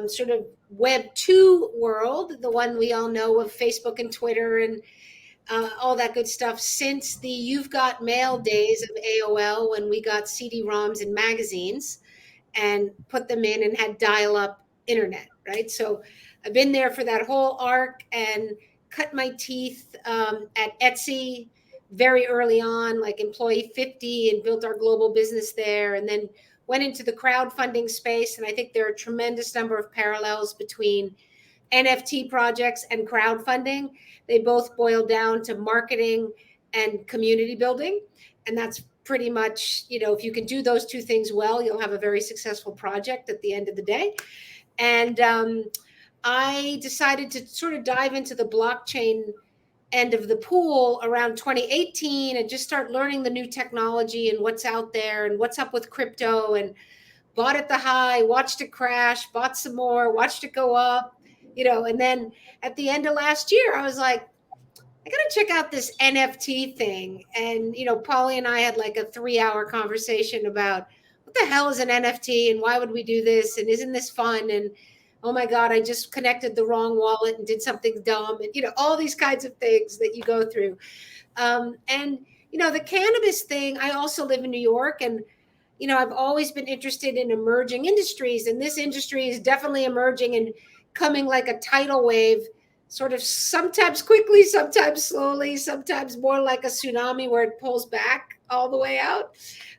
sort of Web 2 world, the one we all know of Facebook and Twitter and all that good stuff, since the You've Got Mail days of AOL, when we got CD-ROMs in magazines and put them in and had dial-up internet, right? So I've been there for that whole arc and cut my teeth at Etsy very early on, like employee 50, and built our global business there, and then went into the crowdfunding space. And I think there are a tremendous number of parallels between NFT projects and crowdfunding. They both boil down to marketing and community building. And that's pretty much, if you can do those two things well, you'll have a very successful project at the end of the day. And I decided to sort of dive into the blockchain end of the pool around 2018 and just start learning the new technology and what's out there and what's up with crypto, and bought at the high, watched it crash, bought some more, watched it go up, and then at the end of last year, I was like, I got to check out this NFT thing. And, Polly and I had like a 3-hour conversation about what the hell is an NFT and why would we do this? And isn't this fun? And oh my God, I just connected the wrong wallet and did something dumb. And, all these kinds of things that you go through. And, the cannabis thing, I also live in New York, and, I've always been interested in emerging industries. And this industry is definitely emerging and coming like a tidal wave, sort of sometimes quickly, sometimes slowly, sometimes more like a tsunami where it pulls back all the way out.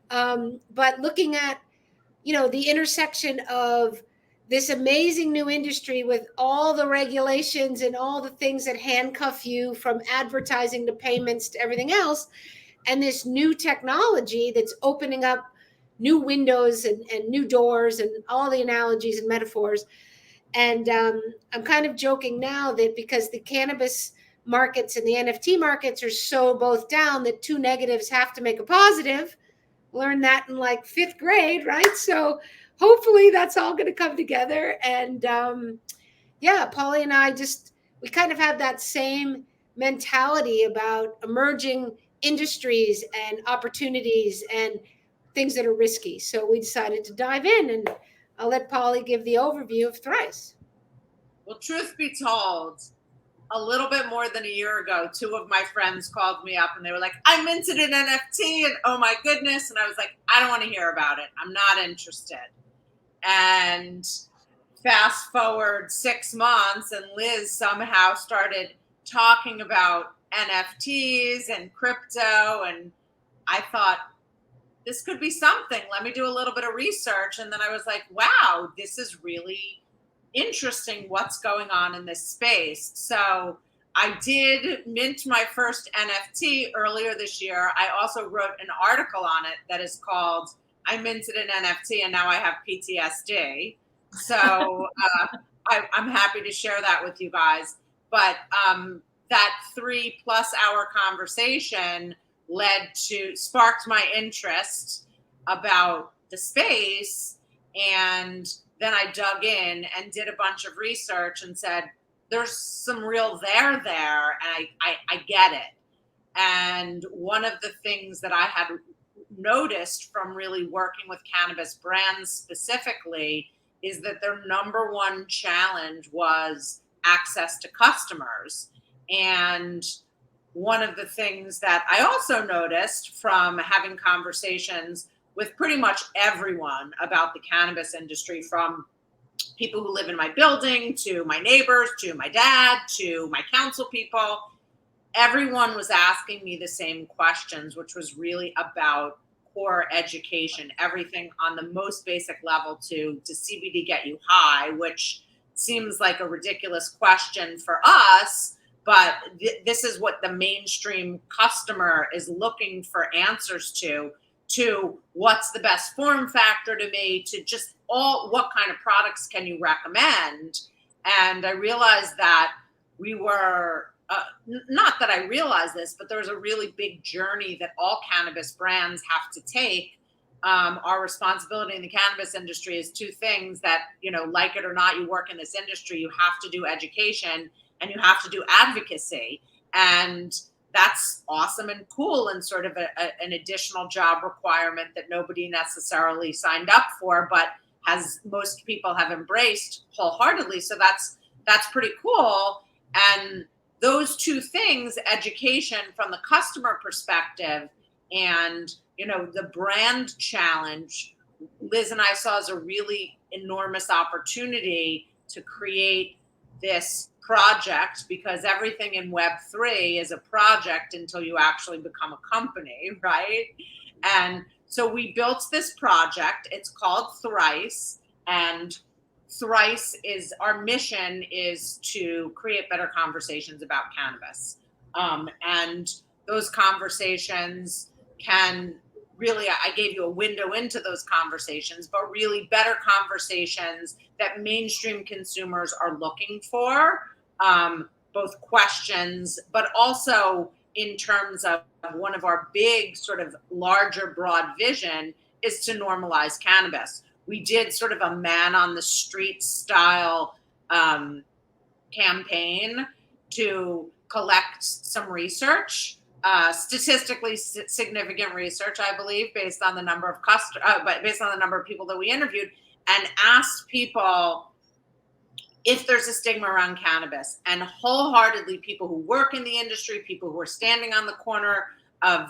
But looking at, the intersection of this amazing new industry with all the regulations and all the things that handcuff you, from advertising to payments to everything else, and this new technology that's opening up new windows and new doors and all the analogies and metaphors. And I'm kind of joking now that because the cannabis markets and the NFT markets are so both down, that two negatives have to make a positive. Learned that in like 5th grade, right? So hopefully that's all going to come together. And Polly and I we kind of have that same mentality about emerging industries and opportunities and things that are risky. So we decided to dive in, and I'll let Polly give the overview of Thrice. Well, truth be told, a little bit more than a year ago, 2 of my friends called me up and they were like, I minted an NFT and oh my goodness. And I was like, I don't want to hear about it. I'm not interested. And fast forward 6 months, and Liz somehow started talking about NFTs and crypto. And I thought, this could be something. Let me do a little bit of research. And then I was like, wow, this is really interesting what's going on in this space. So I did mint my first NFT earlier this year. I also wrote an article on it that is called I Minted an NFT and Now I Have PTSD. So I'm happy to share that with you guys. But that 3+ hour conversation sparked my interest about the space. And then I dug in and did a bunch of research and said, there's some real there, and I get it. And one of the things that I had noticed from really working with cannabis brands specifically is that their number one challenge was access to customers. And one of the things that I also noticed from having conversations with pretty much everyone about the cannabis industry, from people who live in my building to my neighbors to my dad to my council people, everyone was asking me the same questions, which was really about core education, everything on the most basic level to CBD get you high, which seems like a ridiculous question for us, but this is what the mainstream customer is looking for answers to what's the best form factor to me, to just what kind of products can you recommend. And I realized that we were, not that I realized this, but there was a really big journey that all cannabis brands have to take. Our responsibility in the cannabis industry is two things that, like it or not, you work in this industry, you have to do education and you have to do advocacy. And that's awesome and cool, and sort of an additional job requirement that nobody necessarily signed up for, but most people have embraced wholeheartedly. So that's pretty cool. And those two things, education from the customer perspective and, the brand challenge, Liz and I saw as a really enormous opportunity to create this project, because everything in Web3 is a project until you actually become a company, right? And so we built this project. It's called Thrice, and Thrice is, our mission is to create better conversations about cannabis. And those conversations can really, I gave you a window into those conversations, but really better conversations that mainstream consumers are looking for, both questions, but also in terms of one of our big sort of larger broad vision is to normalize cannabis. We did sort of a man on the street style campaign to collect some research, statistically significant research, I believe, based on the number of based on the number of people that we interviewed, and asked people if there's a stigma around cannabis. And wholeheartedly, people who work in the industry, people who are standing on the corner of,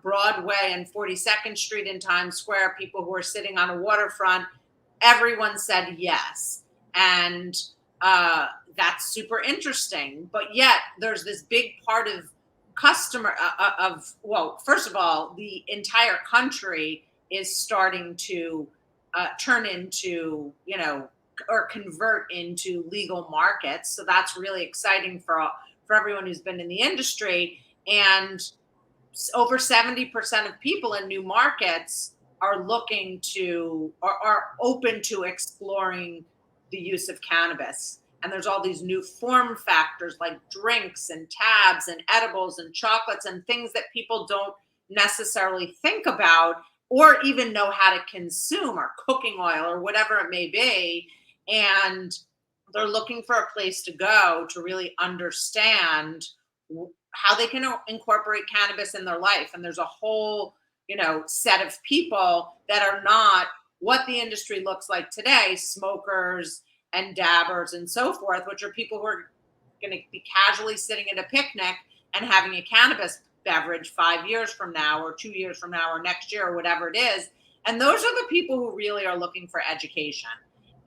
Broadway and 42nd Street in Times Square, people who are sitting on a waterfront, everyone said yes. And that's super interesting. But yet there's this big part of first of all, the entire country is starting to turn into, or convert into legal markets. So that's really exciting for everyone who's been in the industry. And over 70% of people in new markets are looking to, or are open to exploring the use of cannabis. And there's all these new form factors like drinks and tabs and edibles and chocolates and things that people don't necessarily think about or even know how to consume, or cooking oil or whatever it may be. And they're looking for a place to go to really understand how they can incorporate cannabis in their life. And there's a whole, set of people that are not what the industry looks like today, smokers and dabbers and so forth, which are people who are going to be casually sitting at a picnic and having a cannabis beverage 5 years from now or 2 years from now or next year or whatever it is. And those are the people who really are looking for education.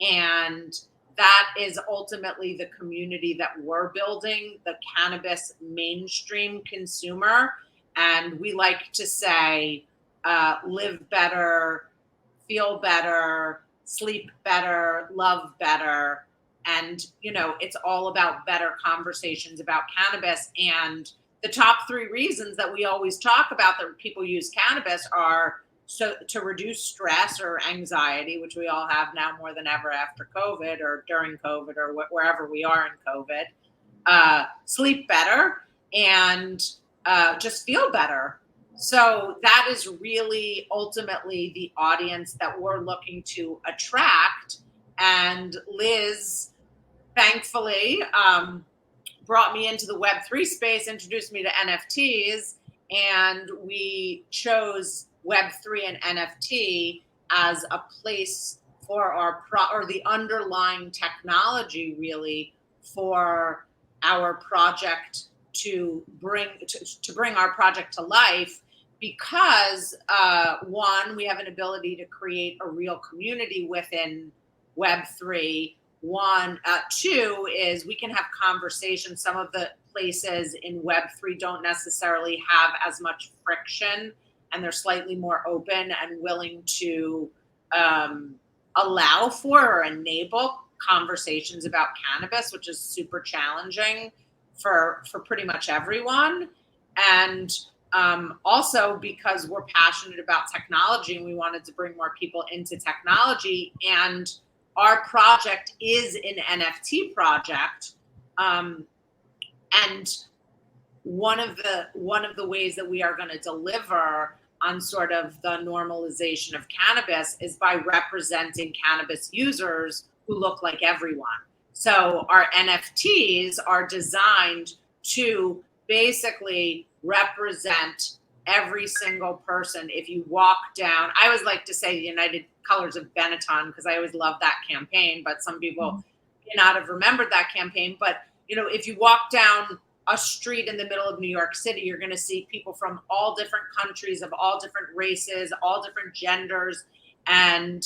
And that is ultimately the community that we're building, the cannabis mainstream consumer. And we like to say, live better, feel better, sleep better, love better. And, it's all about better conversations about cannabis. And the top 3 reasons that we always talk about that people use cannabis are to reduce stress or anxiety, which we all have now more than ever after COVID or during COVID or wherever we are in COVID, sleep better, and just feel better. So that is really ultimately the audience that we're looking to attract. And Liz thankfully brought me into the Web3 space, introduced me to NFTs, and we chose Web3 and NFT as a place for or the underlying technology, really, for our project to bring our project to life, because one, we have an ability to create a real community within Web3. Two is we can have conversations. Some of the places in Web3 don't necessarily have as much friction, and they're slightly more open and willing to allow for or enable conversations about cannabis, which is super challenging for pretty much everyone. And also because we're passionate about technology and we wanted to bring more people into technology, and our project is an NFT project. And one of the ways that we are going to deliver on sort of the normalization of cannabis is by representing cannabis users who look like everyone. So our NFTs are designed to basically represent every single person. If you walk down, I always like to say the United Colors of Benetton, because I always love that campaign, but some people may not have remembered that campaign. But, you know, if you walk down a street in the middle of New York City, you're going to see people from all different countries, of all different races, all different genders and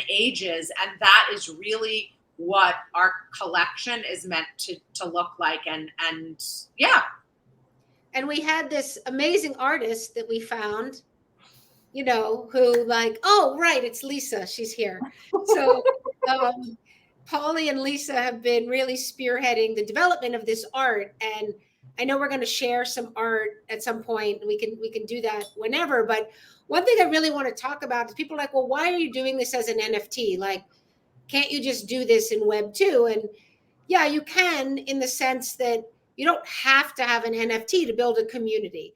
ages. And that is really what our collection is meant to look like. And yeah. And we had this amazing artist that we found, you know, who like, oh, right, it's Lisa. She's here. So Polly and Lisa have been really spearheading the development of this art. And I know we're going to share some art at some point. We can do that whenever. But one thing I really want to talk about is people are like, well, why are you doing this as an NFT? Like, can't you just do this in Web 2? And yeah, you can, in the sense that you don't have to have an NFT to build a community.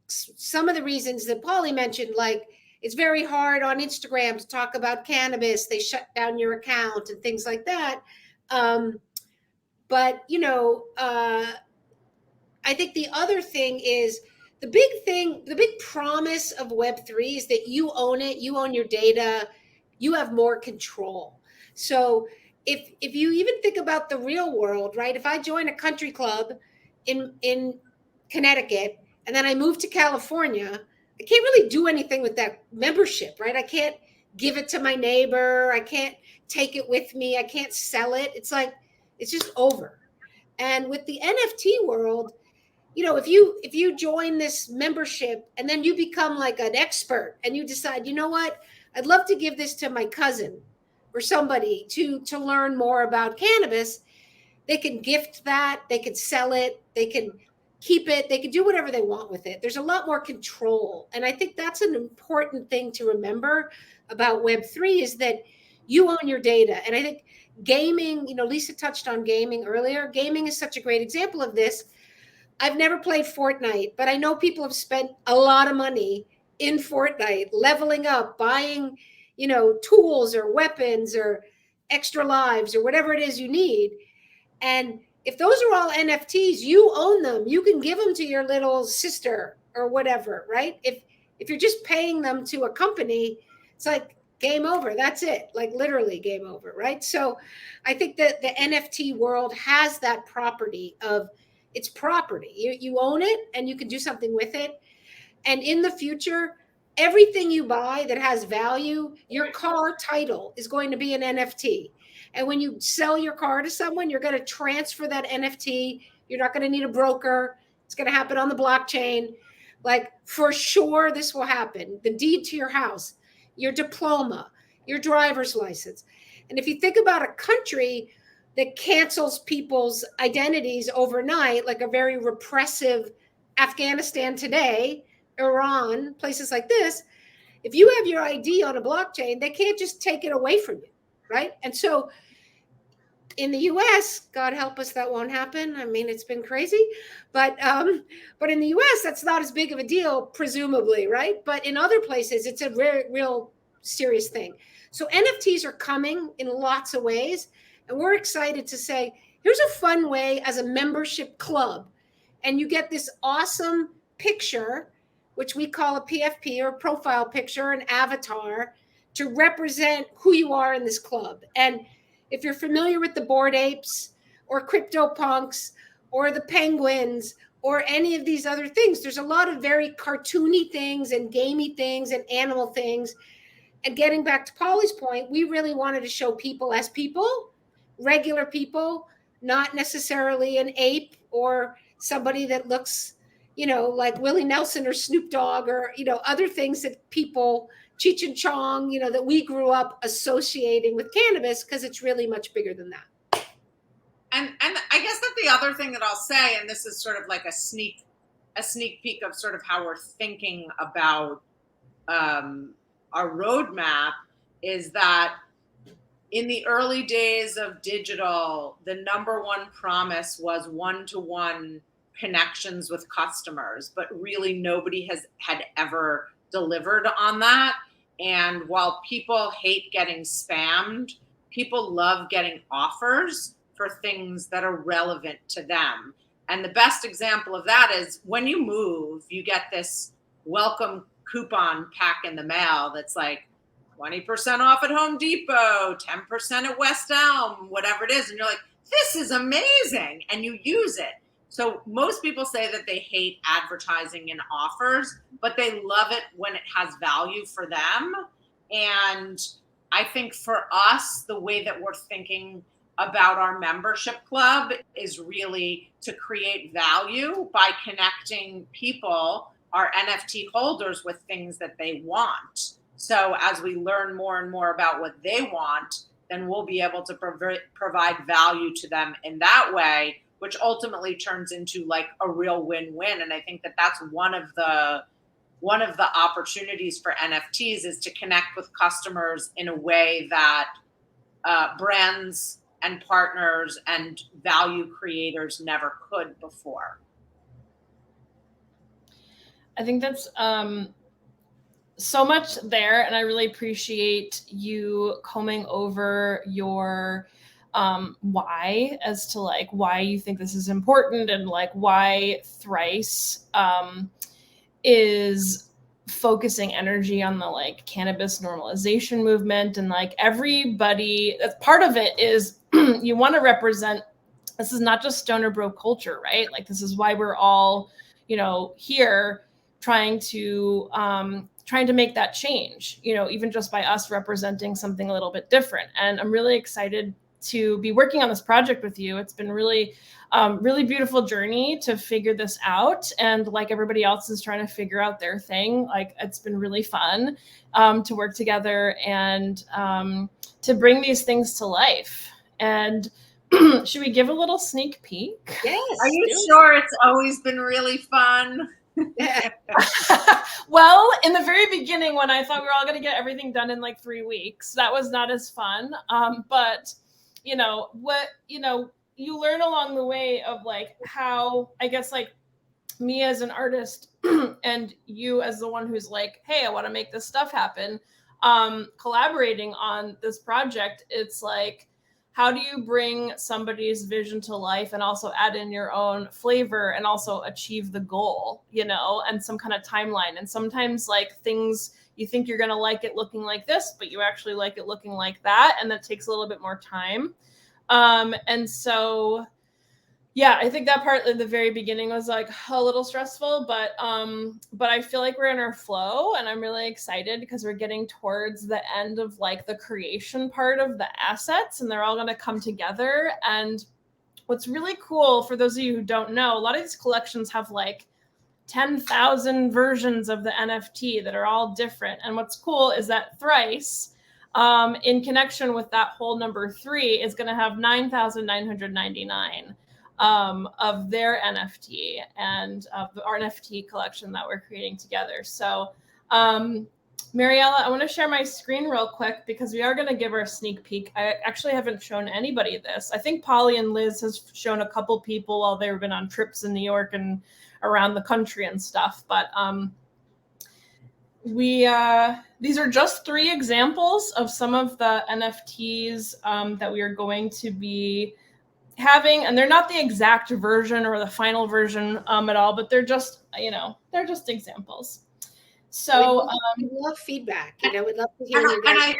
Some of the reasons that Paulie mentioned, like it's very hard on Instagram to talk about cannabis. They shut down your account and things like that. But, you know, I think the other thing is the big promise of Web3 is that you own it, you own your data, you have more control. So if you even think about the real world, right? If I join a country club in Connecticut and then I move to California, I can't really do anything with that membership, right? I can't give it to my neighbor. I can't take it with me. I can't sell it. It's like, it's just over. And with the NFT world, you know, if you join this membership and then you become like an expert and you decide, you know what, I'd love to give this to my cousin or somebody to learn more about cannabis, they can gift that, they can sell it, they can keep it, they can do whatever they want with it. There's a lot more control. And I think that's an important thing to remember about Web3 is that you own your data. And I think gaming, you know, Lisa touched on gaming earlier. Gaming is such a great example of this. I've never played Fortnite, but I know people have spent a lot of money in Fortnite, leveling up, buying, you know, tools or weapons or extra lives or whatever it is you need. And if those are all NFTs, you own them. You can give them to your little sister or whatever, right? If you're just paying them to a company, it's like game over. That's it. Like literally game over, right? So I think that the NFT world has that property of it's property. You own it and you can do something with it. And in the future, everything you buy that has value, your car title is going to be an NFT. And when you sell your car to someone, you're going to transfer that NFT. You're not going to need a broker. It's going to happen on the blockchain. Like for sure, this will happen. The deed to your house, your diploma, your driver's license. And if you think about a country that cancels people's identities overnight, like a very repressive Afghanistan today, Iran, places like this, if you have your ID on a blockchain, they can't just take it away from you, right? And so in the US, God help us, that won't happen. I mean, it's been crazy, but in the US, that's not as big of a deal, presumably, right? But in other places, it's a real serious thing. So NFTs are coming in lots of ways, and we're excited to say, here's a fun way as a membership club. And you get this awesome picture, which we call a PFP or profile picture, an avatar, to represent who you are in this club. And if you're familiar with the Bored Apes or CryptoPunks or the Penguins or any of these other things, there's a lot of very cartoony things and gamey things and animal things. And getting back to Polly's point, we really wanted to show people as people, regular people, not necessarily an ape or somebody that looks, like Willie Nelson or Snoop Dogg or, other things that people, Cheech and Chong, that we grew up associating with cannabis, because it's really much bigger than that. And I guess that the other thing that I'll say, and this is sort of like a sneak peek of sort of how we're thinking about our roadmap, is that in the early days of digital, the number one promise was one-to-one connections with customers, but really nobody had ever delivered on that. And while people hate getting spammed, people love getting offers for things that are relevant to them. And the best example of that is when you move, you get this welcome coupon pack in the mail that's like 20% off at Home Depot, 10% at West Elm, whatever it is. And you're like, this is amazing. And you use it. So most people say that they hate advertising and offers, but they love it when it has value for them. And I think for us, the way that we're thinking about our membership club is really to create value by connecting people, our NFT holders, with things that they want. So as we learn more and more about what they want, then we'll be able to provide value to them in that way, which ultimately turns into like a real win-win. And I think that that's one of the opportunities for NFTs, is to connect with customers in a way that brands and partners and value creators never could before. I think that's so much there, and I really appreciate you combing over your why, as to like why you think this is important, and like why Thrice is focusing energy on the like cannabis normalization movement. And like everybody, that's part of it, is you want to represent, this is not just stoner bro culture, right? Like this is why we're all, here trying to make that change, even just by us representing something a little bit different. And I'm really excited to be working on this project with you. It's been really beautiful journey to figure this out. And like everybody else is trying to figure out their thing, like it's been really fun to work together and to bring these things to life. And should we give a little sneak peek? Yes. Are you sure it's always been really fun? Well, in the very beginning, when I thought we were all going to get everything done in like 3 weeks, that was not as fun. But you learn along the way of like how, I guess, like me as an artist and you as the one who's like, hey, I want to make this stuff happen, collaborating on this project. It's like, how do you bring somebody's vision to life and also add in your own flavor and also achieve the goal, and some kind of timeline. And sometimes like things, you think you're going to like it looking like this, but you actually like it looking like that. And that takes a little bit more time. And so, yeah, I think that part at the very beginning was like a little stressful, but I feel like we're in our flow, and I'm really excited because we're getting towards the end of like the creation part of the assets, and they're all going to come together. And what's really cool, for those of you who don't know, a lot of these collections have like 10,000 versions of the NFT that are all different. And what's cool is that Thrice, in connection with that whole number 3, is going to have 9,999 of their NFT and of our NFT collection that we're creating together. So, Mariella, I want to share my screen real quick because we are going to give our sneak peek. I actually haven't shown anybody this. I think Polly and Liz has shown a couple people while they've been on trips in New York and around the country and stuff. But these are just 3 examples of some of the NFTs that we are going to be having, and they're not the exact version or the final version at all, but they're just, they're just examples. So we love feedback. We'd love to hear your guys.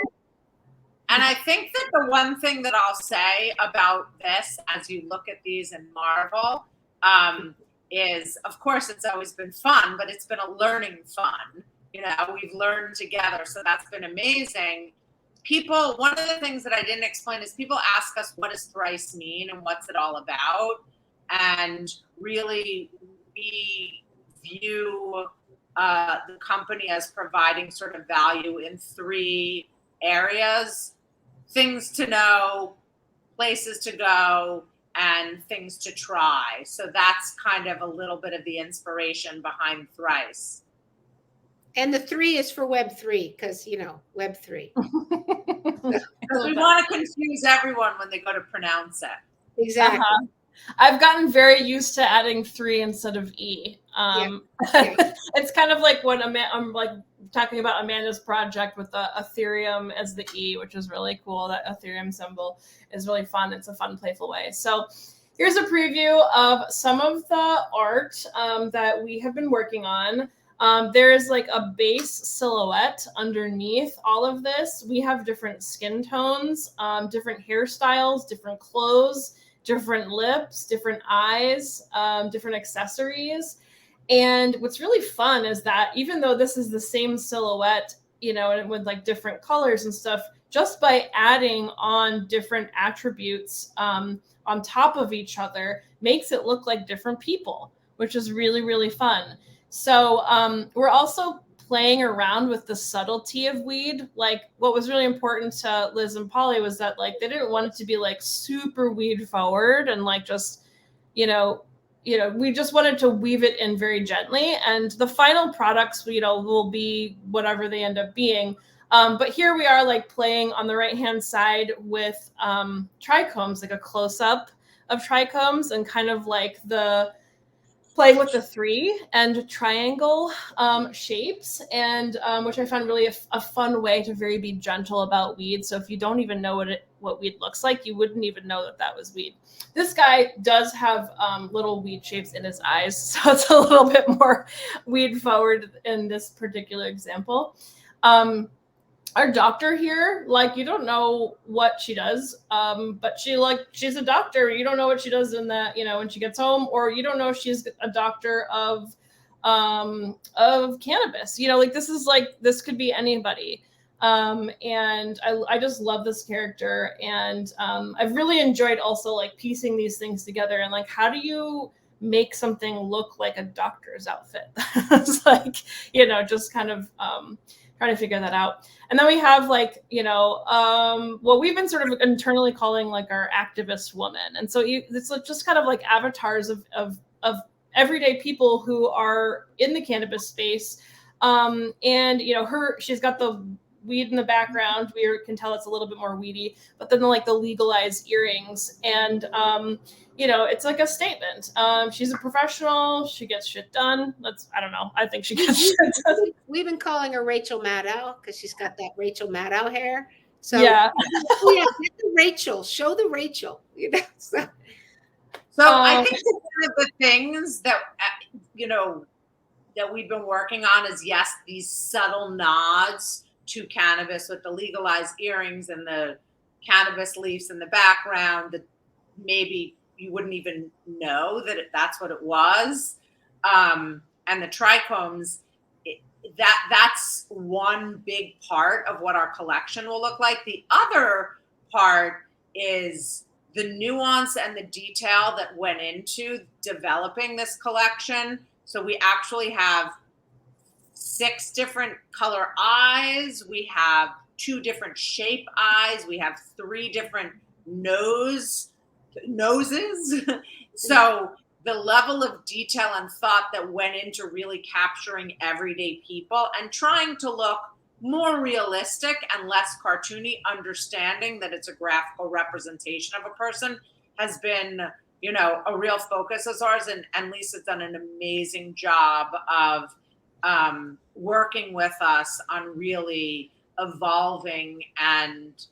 And I think that the one thing that I'll say about this, as you look at these and marvel, is, of course, it's always been fun, but it's been a learning fun. We've learned together, so that's been amazing. People, one of the things that I didn't explain is people ask us, what does thrice mean and what's it all about? And really, we view the company as providing sort of value in 3 areas: things to know, places to go, and things to try. So that's kind of a little bit of the inspiration behind thrice. And the 3 is for Web3, because, Web3. Because we want to confuse everyone when they go to pronounce it. Exactly. I've gotten very used to adding 3 instead of E. It's kind of like when I'm like talking about Amanda's project with the Ethereum as the E, which is really cool. That Ethereum symbol is really fun. It's a fun, playful way. So here's a preview of some of the art that we have been working on. There is like a base silhouette underneath all of this. We have different skin tones, different hairstyles, different clothes, different lips, different eyes, different accessories. And what's really fun is that even though this is the same silhouette, and with like different colors and stuff, just by adding on different attributes on top of each other makes it look like different people, which is really, really fun. So we're also playing around with the subtlety of weed. Like what was really important to Liz and Polly was that like they didn't want it to be like super weed forward and like just, we just wanted to weave it in very gently. And the final products, will be whatever they end up being. But here we are like playing on the right-hand side with trichomes, like a close-up of trichomes and kind of like playing with the 3 and triangle shapes, and which I found really a fun way to be gentle about weed. So if you don't even know what weed looks like, you wouldn't even know that was weed. This guy does have little weed shapes in his eyes, so it's a little bit more weed forward in this particular example. Our doctor here, like you don't know what she does, but she's a doctor. You don't know what she does in that, when she gets home, or you don't know if she's a doctor of cannabis. This could be anybody. And I just love this character, and I've really enjoyed also like piecing these things together and like how do you make something look like a doctor's outfit? It's like, just kind of trying to figure that out. And then we have like, what we've been sort of internally calling like our activist woman. And so it's just kind of like avatars of everyday people who are in the cannabis space. And, she's got the weed in the background. We can tell it's a little bit more weedy, but then the legalized earrings. And, it's like a statement. She's a professional. She gets shit done. I don't know. I think she gets shit done. We've been calling her Rachel Maddow because she's got that Rachel Maddow hair. So yeah, get the Rachel. Show the Rachel. So I think one of the things that that we've been working on is these subtle nods to cannabis with the legalized earrings and the cannabis leaves in the background that maybe you wouldn't even know that that's what it was. And the trichomes, that's one big part of what our collection will look like. The other part is the nuance and the detail that went into developing this collection. So we actually have 6 different color eyes. We have 2 different shape eyes. We have 3 different noses. So the level of detail and thought that went into really capturing everyday people and trying to look more realistic and less cartoony, understanding that it's a graphical representation of a person has been, a real focus of ours. And Lisa's done an amazing job of working with us on really evolving and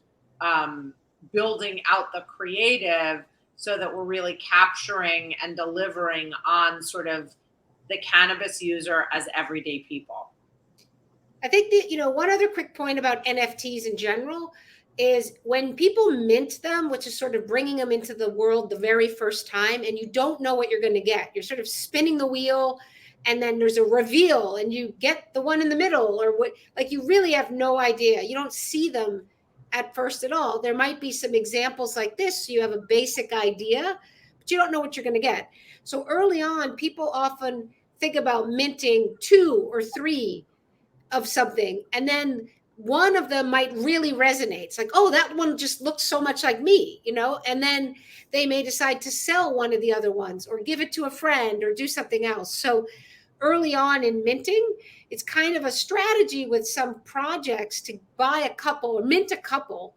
building out the creative so that we're really capturing and delivering on sort of the cannabis user as everyday people. I think that, one other quick point about NFTs in general is when people mint them, which is sort of bringing them into the world the very first time, and you don't know what you're going to get. You're sort of spinning the wheel, and then there's a reveal, and you get the one in the middle, or what, like you really have no idea. You don't see them at first at all. There might be some examples like this. So you have a basic idea, but you don't know what you're going to get. So early on, people often think about minting 2 or 3 of something, and then one of them might really resonate. It's like, oh, that one just looks so much like me, and then they may decide to sell one of the other ones or give it to a friend or do something else. So early on in minting, it's kind of a strategy with some projects to buy a couple or mint a couple.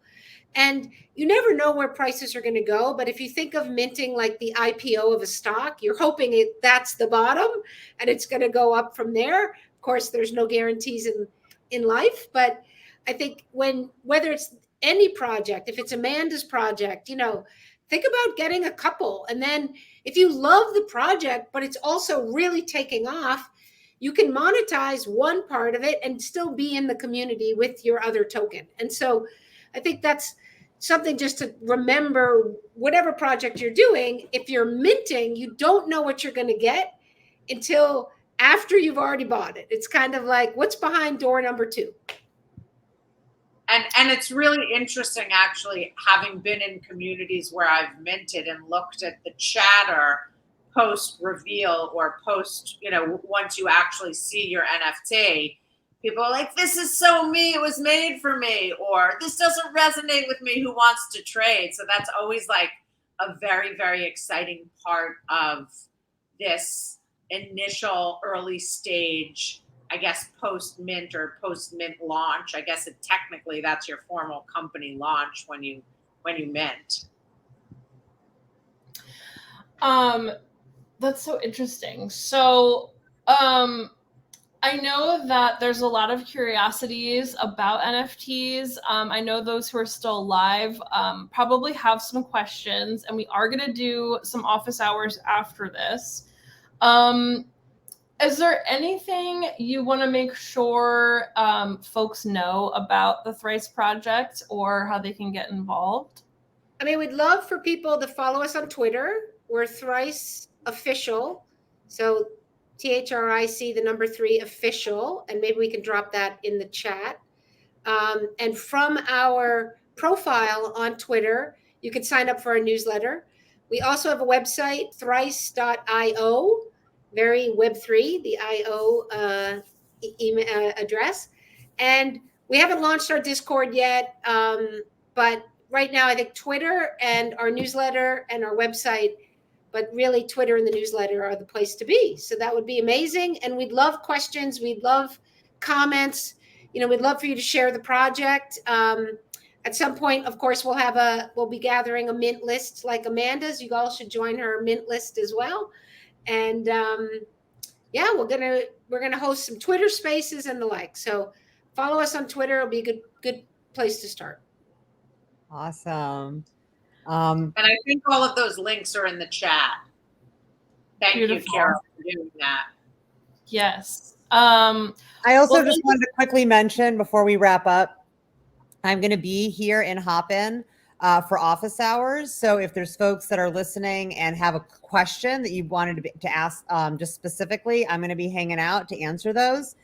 And you never know where prices are going to go. But if you think of minting like the IPO of a stock, you're hoping that's the bottom and it's going to go up from there. Of course, there's no guarantees in life, but I think whether it's any project, if it's Amanda's project, think about getting a couple. And then if you love the project, but it's also really taking off, you can monetize one part of it and still be in the community with your other token. And so I think that's something just to remember, whatever project you're doing. If you're minting, you don't know what you're going to get until after you've already bought it. It's kind of like, what's behind door number 2? And it's really interesting, actually, having been in communities where I've minted and looked at the chatter post reveal or post, once you actually see your NFT, people are like, this is so me, it was made for me, or this doesn't resonate with me, who wants to trade? So that's always like a very, very exciting part of this initial early stage, I guess, post-mint or post-mint launch. I guess technically that's your formal company launch when you mint. That's so interesting. So I know that there's a lot of curiosities about NFTs. I know those who are still alive probably have some questions, and we are going to do some office hours after this. Is there anything you want to make sure folks know about the Thrice project or how they can get involved? I mean, we'd love for people to follow us on Twitter. We're Thrice Official. So THRIC, the number 3 official. And maybe we can drop that in the chat. And from our profile on Twitter, you can sign up for our newsletter. We also have a website, thrice.io. Very Web3, the IO email address. And we haven't launched our Discord yet, but right now I think Twitter and our newsletter and our website, but really Twitter and the newsletter are the place to be. So that would be amazing. And we'd love questions. We'd love comments. We'd love for you to share the project. At some point, of course, we'll be gathering a mint list like Amanda's. You all should join her mint list as well. And we're gonna host some Twitter spaces and the like. So follow us on Twitter. It'll be a good place to start. Awesome. And I think all of those links are in the chat. Thank you, Carol, for doing that. Yes. I also just wanted to quickly mention before we wrap up, I'm going to be here in Hopin for office hours. So if there's folks that are listening and have a question that you wanted to ask just specifically, I'm going to be hanging out to answer those.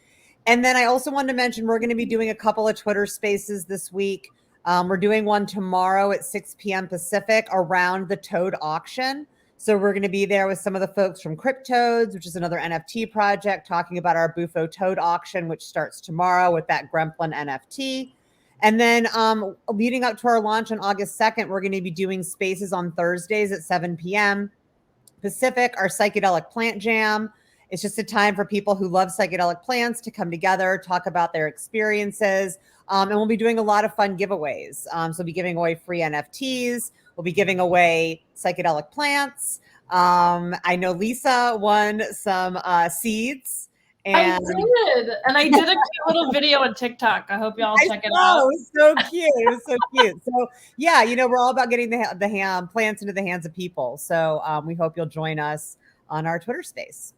And then I also wanted to mention we're going to be doing a couple of Twitter spaces this week. We're doing one tomorrow at 6 p.m. Pacific around the Toad auction. So we're going to be there with some of the folks from Cryptoads, which is another NFT project, talking about our Bufo Toad auction, which starts tomorrow with that Gremplin NFT. And then leading up to our launch on August 2nd, we're going to be doing spaces on Thursdays at 7 p.m. Pacific, our psychedelic plant jam. It's just a time for people who love psychedelic plants to come together, talk about their experiences. And we'll be doing a lot of fun giveaways. So we'll be giving away free NFTs. We'll be giving away psychedelic plants. I know Lisa won some seeds. And I did a cute little video on TikTok. I hope y'all check it out. It was so cute. It was so cute. So yeah, we're all about getting the plants into the hands of people. So we hope you'll join us on our Twitter space.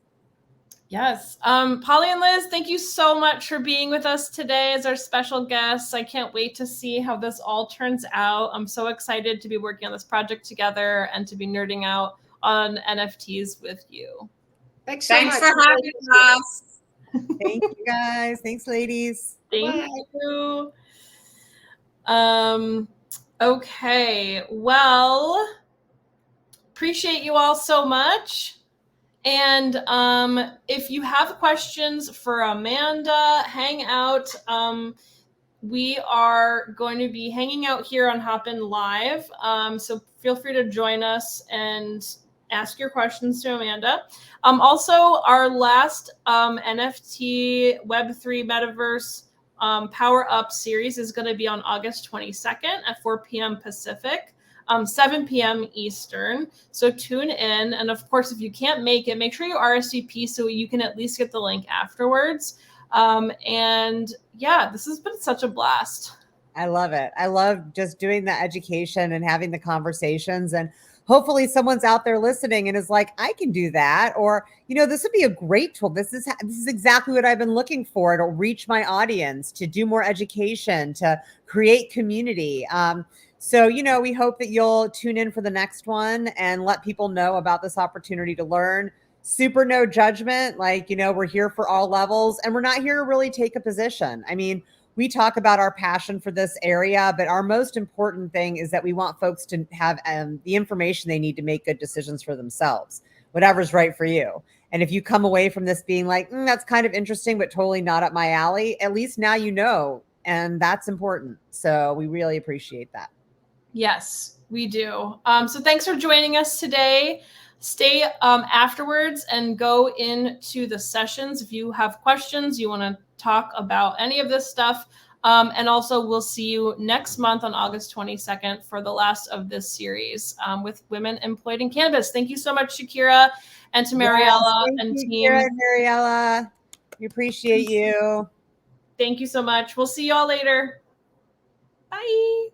Yes. Polly and Liz, thank you so much for being with us today as our special guests. I can't wait to see how this all turns out. I'm so excited to be working on this project together and to be nerding out on NFTs with you. Thanks for having us. Thank you guys. Thanks, ladies. Thank you. Okay. Well, appreciate you all so much. And if you have questions for Amanda, hang out. We are going to be hanging out here on Hopin Live. So feel free to join us and ask your questions to Amanda. Also, our last NFT Web3 Metaverse Power Up series is going to be on August 22nd at 4 p.m. Pacific. 7 p.m. Eastern. So tune in. And of course, if you can't make it, make sure you RSVP so you can at least get the link afterwards. And yeah, this has been such a blast. I love it. I love just doing the education and having the conversations. And hopefully someone's out there listening and is like, I can do that. Or, this would be a great tool. This is exactly what I've been looking for to reach my audience, to do more education, to create community. So, we hope that you'll tune in for the next one and let people know about this opportunity to learn. Super no judgment. We're here for all levels and we're not here to really take a position. I mean, we talk about our passion for this area, but our most important thing is that we want folks to have the information they need to make good decisions for themselves, whatever's right for you. And if you come away from this being like, that's kind of interesting, but totally not up my alley, at least now you know, and that's important. So we really appreciate that. Yes, we do. So thanks for joining us today. Stay afterwards and go into the sessions if you have questions, you want to talk about any of this stuff. And also we'll see you next month on August 22nd for the last of this series with women employed in cannabis. Thank you so much, Shakira, and to Mariella and team. Shakira and Mariella, we appreciate you. Thank you so much. We'll see you all later. Bye.